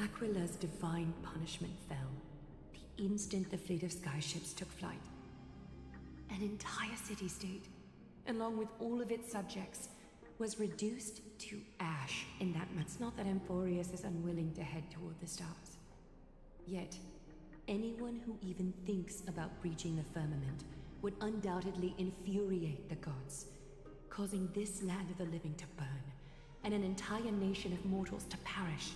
Aquila's divine punishment fell the instant the fleet of skyships took flight. An entire city-state, along with all of its subjects, was reduced to ash in that month. It's not that Amphorius is unwilling to head toward the stars. Yet, anyone who even thinks about breaching the firmament would undoubtedly infuriate the gods, causing this land of the living to burn, and an entire nation of mortals to perish.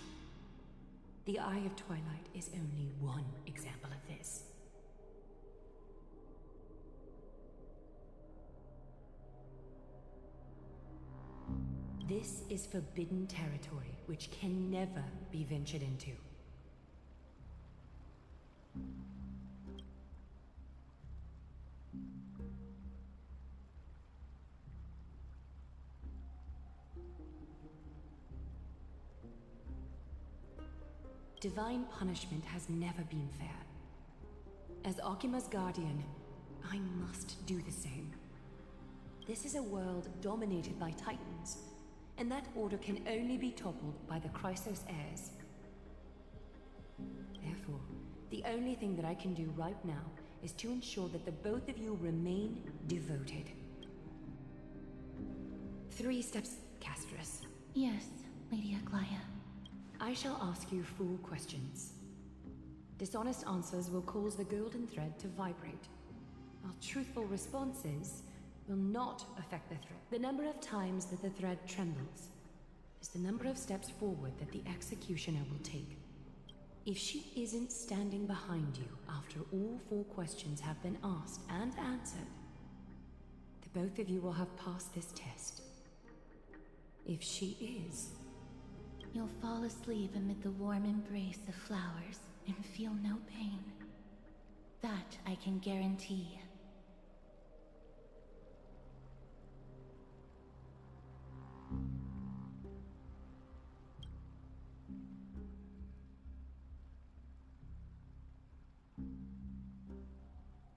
The Eye of Twilight is only one example of this. This is forbidden territory, which can never be ventured into. Divine punishment has never been fair. As Akima's guardian, I must do the same. This is a world dominated by Titans, and that order can only be toppled by the Chrysos heirs. Therefore, the only thing that I can do right now is to ensure that the both of you remain devoted. 3 steps, Castris. Yes, Lady Aglaya. I shall ask you 4 questions. Dishonest answers will cause the golden thread to vibrate, while truthful responses will not affect the thread. The number of times that the thread trembles is the number of steps forward that the executioner will take. If she isn't standing behind you after all 4 questions have been asked and answered, the both of you will have passed this test. If she is, you'll fall asleep amid the warm embrace of flowers and feel no pain. That I can guarantee.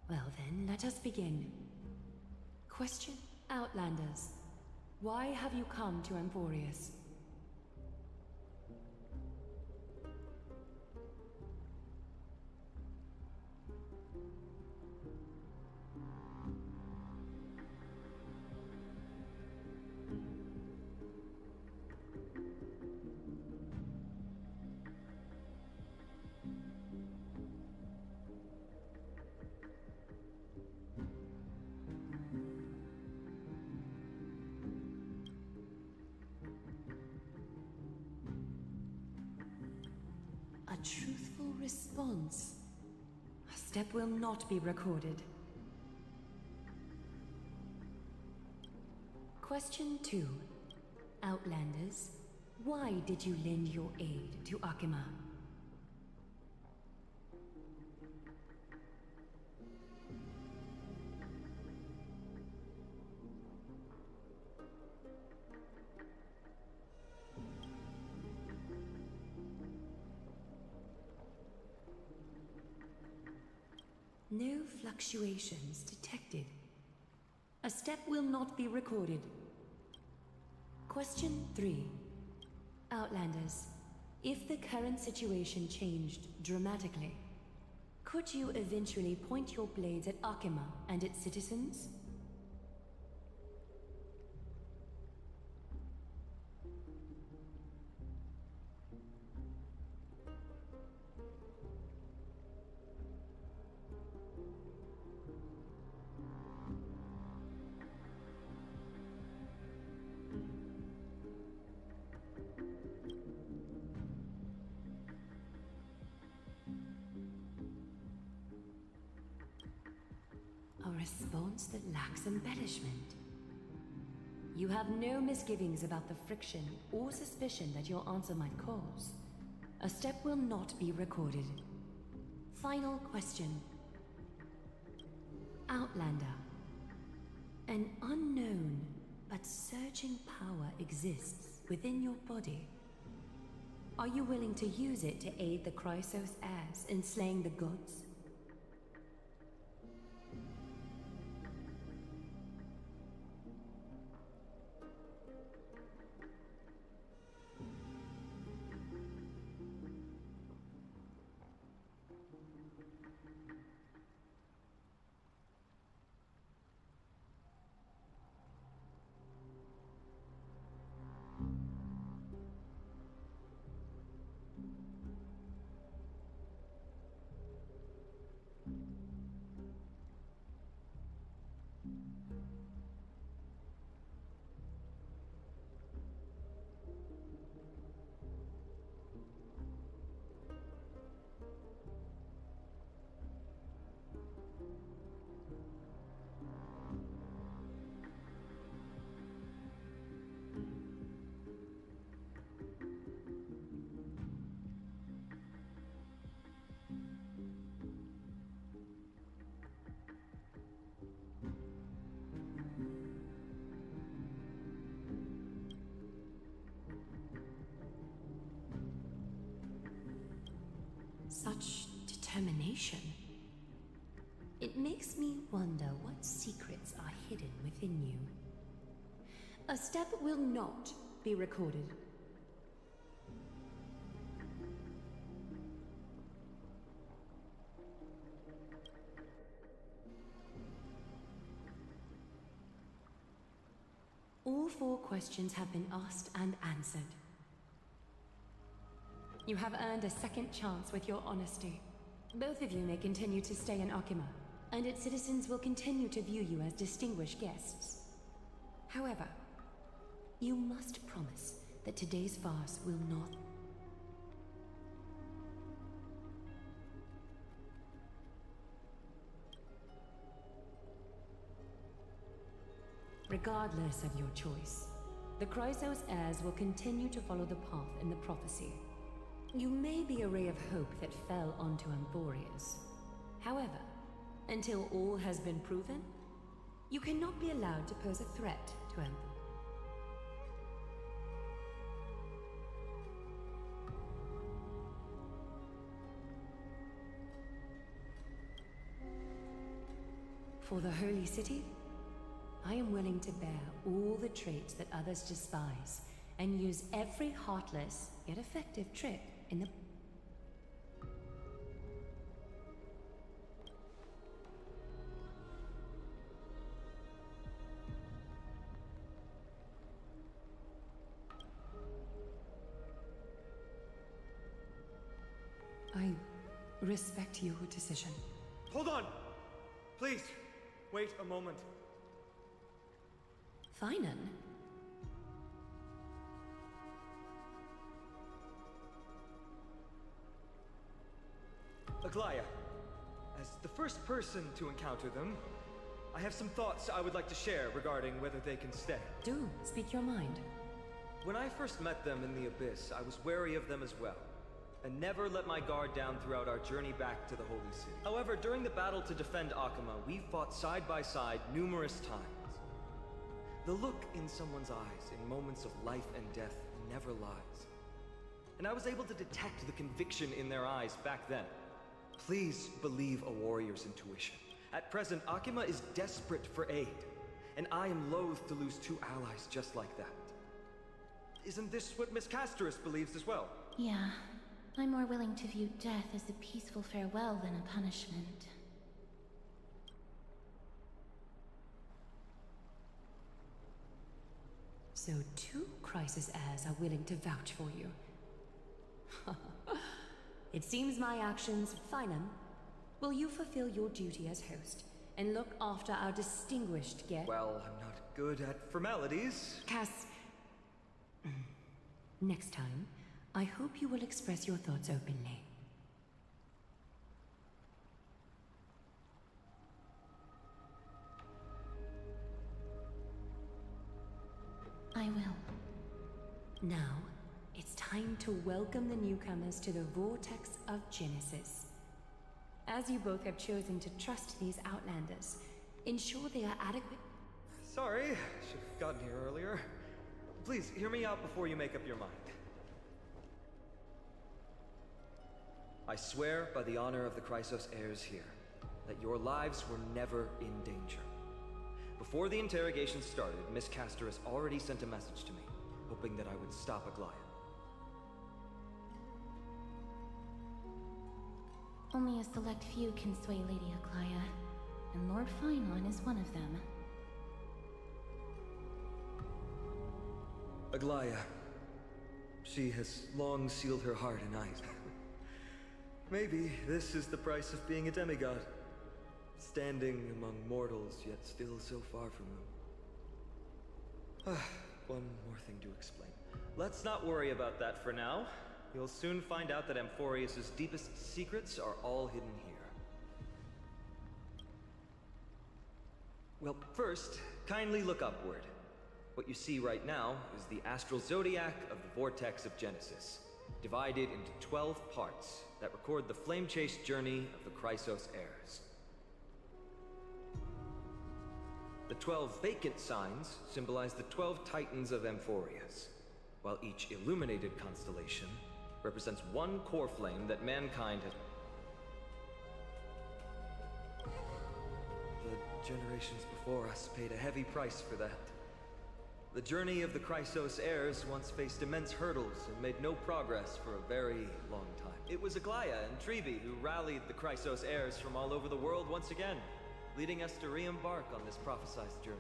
Well then, let us begin. Question: Outlanders, why have you come to Amphorius? A truthful response. A step will not be recorded. Question 2. Outlanders, why did you lend your aid to Akima? No fluctuations detected. A step will not be recorded. Question 3. Outlanders, if the current situation changed dramatically, could you eventually point your blades at Akima and its citizens? A response that lacks embellishment. You have no misgivings about the friction or suspicion that your answer might cause. A step will not be recorded. Final question. Outlander. An unknown but surging power exists within your body. Are you willing to use it to aid the Chrysos heirs in slaying the gods? such determination. It makes me wonder what secrets are hidden within you. A step will not be recorded. All 4 questions have been asked and answered. You have earned a second chance with your honesty. Both of you may continue to stay in Akima, and its citizens will continue to view you as distinguished guests. However, you must promise that today's farce will not... Regardless of your choice, the Chrysos heirs will continue to follow the path in the prophecy. You may be a ray of hope that fell onto Amphorius. However, until all has been proven, you cannot be allowed to pose a threat to Amphorius. For the Holy City, I am willing to bear all the traits that others despise, and use every heartless, yet effective trick in the... I respect your decision. Hold on! Please, wait a moment. Finan? Aglaya, as the first person to encounter them, I have some thoughts I would like to share regarding whether they can stay. Do, speak your mind. When I first met them in the Abyss, I was wary of them as well, and never let my guard down throughout our journey back to the Holy City. However, during the battle to defend Akima, we fought side by side numerous times. The look in someone's eyes in moments of life and death never lies. And I was able to detect the conviction in their eyes back then. Please believe a warrior's intuition. At present, Akima is desperate for aid, and I am loath to lose 2 allies just like that. Isn't this what Miss Casterus believes as well? Yeah. I'm more willing to view death as a peaceful farewell than a punishment. So 2 Chrysos heirs are willing to vouch for you. It seems my actions, Finan. Will you fulfill your duty as host and look after our distinguished guest? Well, I'm not good at formalities. Cass... Next time, I hope you will express your thoughts openly. I will. Now, it's time to welcome the newcomers to the Vortex of Genesis. As you both have chosen to trust these Outlanders, ensure they are adequate... Sorry, should have gotten here earlier. Please, hear me out before you make up your mind. I swear by the honor of the Chrysos heirs here, that your lives were never in danger. Before the interrogation started, Miss Casterus already sent a message to me, hoping that I would stop Aglaya. Only a select few can sway Lady Aglaya, and Lord Finon is one of them. Aglaya. She has long sealed her heart in ice. Maybe this is the price of being a demigod. Standing among mortals, yet still so far from them. One more thing to explain. Let's not worry about that for now. You'll soon find out that Amphorius' deepest secrets are all hidden here. Well, first, kindly look upward. What you see right now is the astral zodiac of the Vortex of Genesis, divided into 12 parts that record the flame-chased journey of the Chrysos heirs. The 12 vacant signs symbolize the 12 titans of Amphorius, while each illuminated constellation represents one core flame that mankind has... generations before us paid a heavy price for that. The journey of the Chrysos heirs once faced immense hurdles and made no progress for a very long time. It was Aglaya and Trebi who rallied the Chrysos heirs from all over the world once again, leading us to re-embark on this prophesized journey.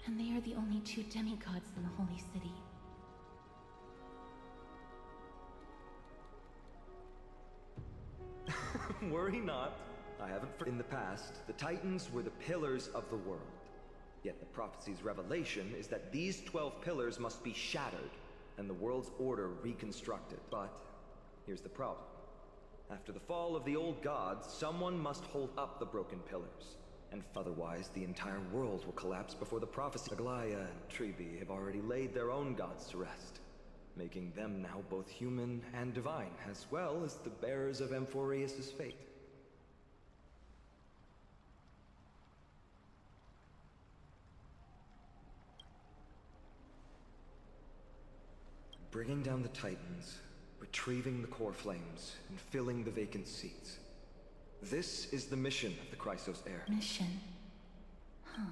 And they are the only two demigods in the Holy City. Worry not. I haven't in the past, the Titans were the pillars of the world. Yet the prophecy's revelation is that these 12 pillars must be shattered, and the world's order reconstructed. But here's the problem. After the fall of the old gods, someone must hold up the broken pillars. And otherwise, the entire world will collapse before the prophecy. Aglaya and Trebi have already laid their own gods to rest, making them now both human and divine, as well as the bearers of Amphorius' fate. Bringing down the Titans, retrieving the core flames, and filling the vacant seats. This is the mission of the Chrysos heir. Mission? Huh.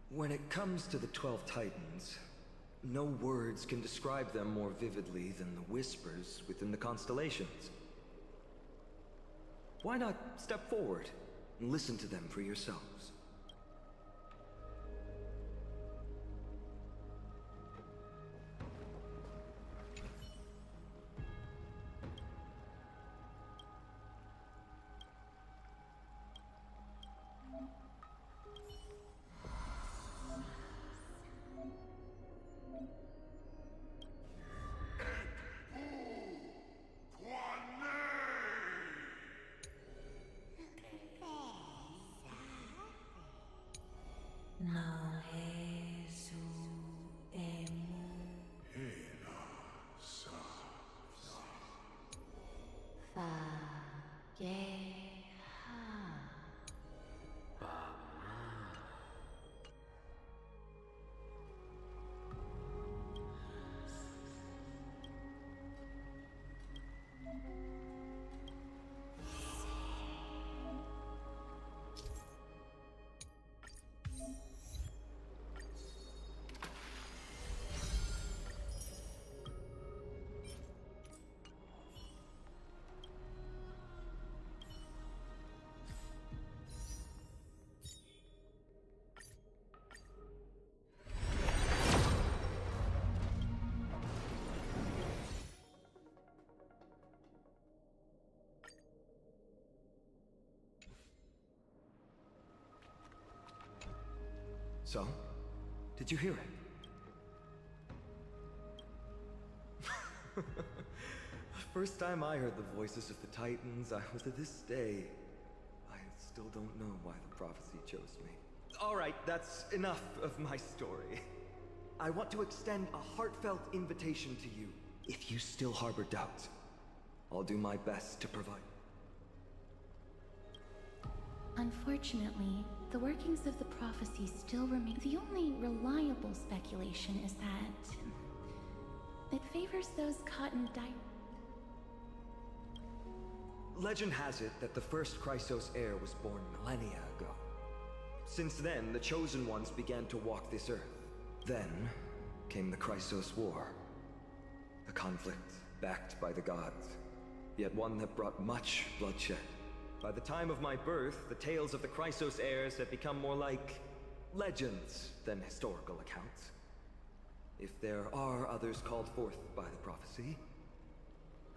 When it comes to the 12 Titans, no words can describe them more vividly than the whispers within the constellations. Why not step forward and listen to them for yourselves? So, did you hear it? The first time I heard the voices of the Titans, I was to this day. I still don't know why the prophecy chose me. Alright, that's enough of my story. I want to extend a heartfelt invitation to you. If you still harbor doubts, I'll do my best to provide. Unfortunately, the workings of the prophecy still remain. The only reliable speculation is that it favors those caught in Legend has it that the first Chrysos heir was born millennia ago. Since then, the Chosen Ones began to walk this earth. Then came the Chrysos War. A conflict backed by the gods, yet one that brought much bloodshed. By the time of my birth, the tales of the Chrysos heirs had become more like legends than historical accounts. If there are others called forth by the prophecy,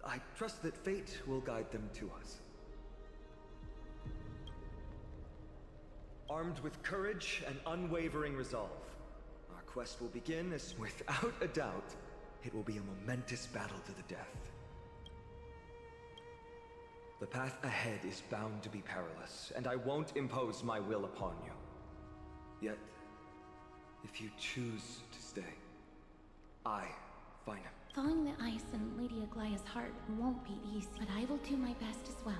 I trust that fate will guide them to us. Armed with courage and unwavering resolve, our quest will begin as, without a doubt, it will be a momentous battle to the death. The path ahead is bound to be perilous, and I won't impose my will upon you. Yet, if you choose to stay, I find him. Thawing the ice in Lady Aglaya's heart won't be easy, but I will do my best as well.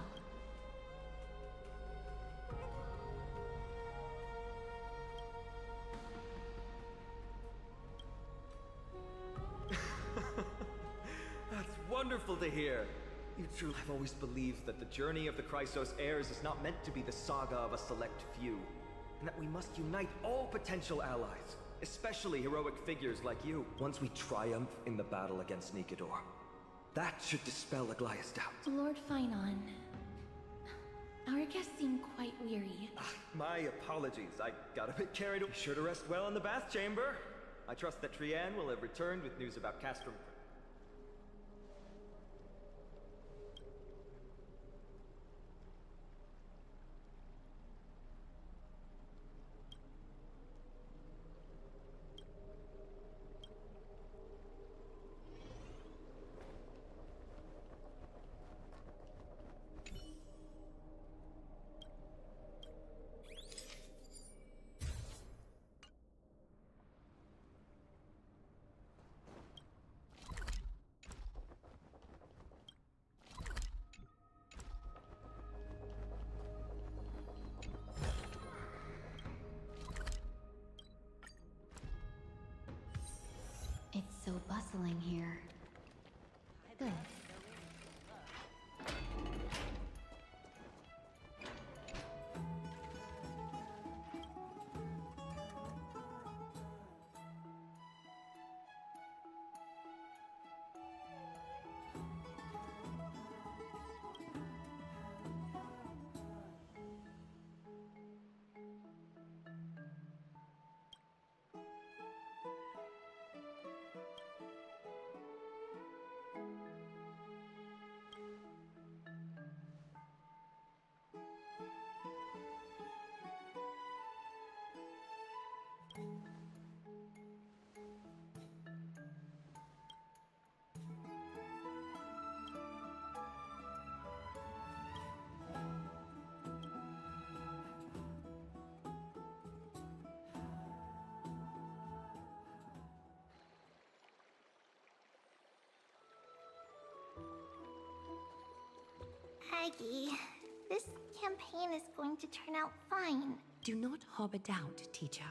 That's wonderful to hear. You truly have always believed that the journey of the Chrysos heirs is not meant to be the saga of a select few. and that we must unite all potential allies, especially heroic figures like you, once we triumph in the battle against Nikador. That should dispel Aglaya's doubts. Lord Finon, our guests seem quite weary. My apologies, I got a bit carried away. Be sure to rest well in the bath chamber. I trust that Trianne will have returned with news about Castrum. It's so bustling here. Good. Aggie, this campaign is going to turn out fine. Do not harbor doubt, teacher.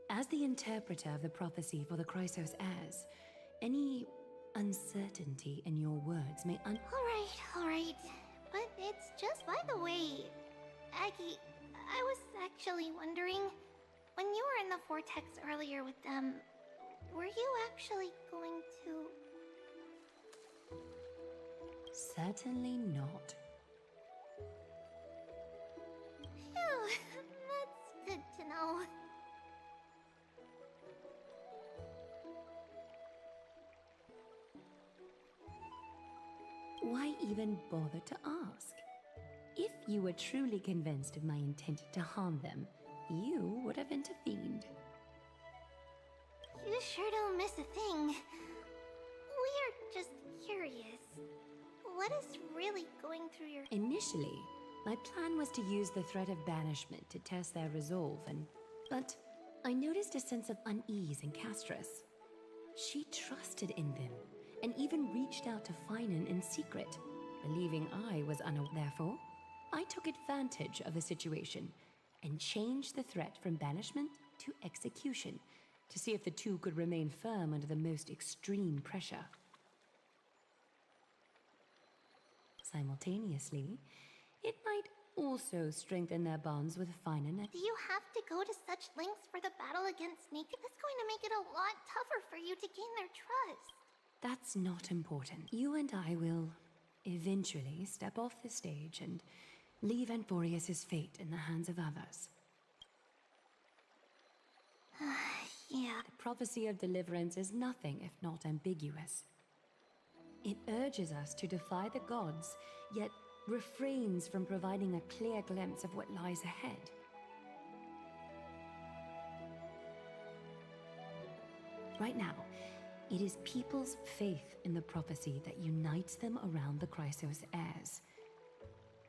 As the interpreter of the prophecy for the Chrysos heirs, any uncertainty in your words may All right. But it's just by the way, Aggie, I was actually wondering, when you were in the vortex earlier with them, were you actually going to... Certainly not. Phew, that's good to know. Why even bother to ask? If you were truly convinced of my intent to harm them, you would have intervened. You sure don't miss a thing. We're just curious. What is really going through your... Initially, my plan was to use the threat of banishment to test their resolve, but I noticed a sense of unease in Castris. She trusted in them, and even reached out to Finon in secret, believing I was unaware. Therefore, I took advantage of the situation and changed the threat from banishment to execution to see if the two could remain firm under the most extreme pressure. Simultaneously, it might also strengthen their bonds with Finon. Do you have to go to such lengths for the battle against Nikador? It's going to make it a lot tougher for you to gain their trust. That's not important. You and I will eventually step off the stage and leave Anforius' fate in the hands of others. Yeah. The prophecy of deliverance is nothing if not ambiguous. It urges us to defy the gods, yet refrains from providing a clear glimpse of what lies ahead. Right now, it is people's faith in the prophecy that unites them around the Chrysos heirs.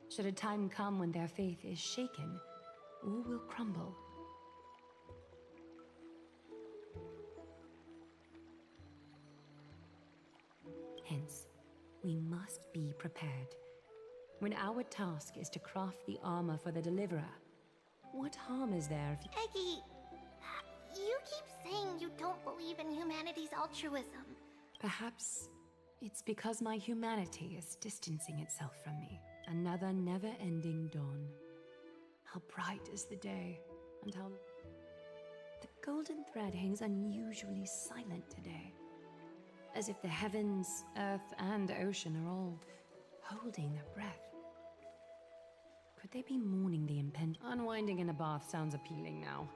Should a time come when their faith is shaken, all will crumble. Hence, we must be prepared. When our task is to craft the armor for the Deliverer, what harm is there if Eggy, you keep saying you don't believe in humanity's altruism. Perhaps it's because my humanity is distancing itself from me. Another never-ending dawn. How bright is the day, and how the golden thread hangs unusually silent today. As if the heavens, earth, and ocean are all holding their breath. Could they be mourning the impending? Unwinding in a bath sounds appealing now.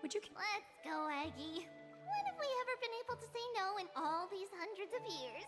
Would you? Let's go, Aggie. When have we ever been able to say no in all these hundreds of years?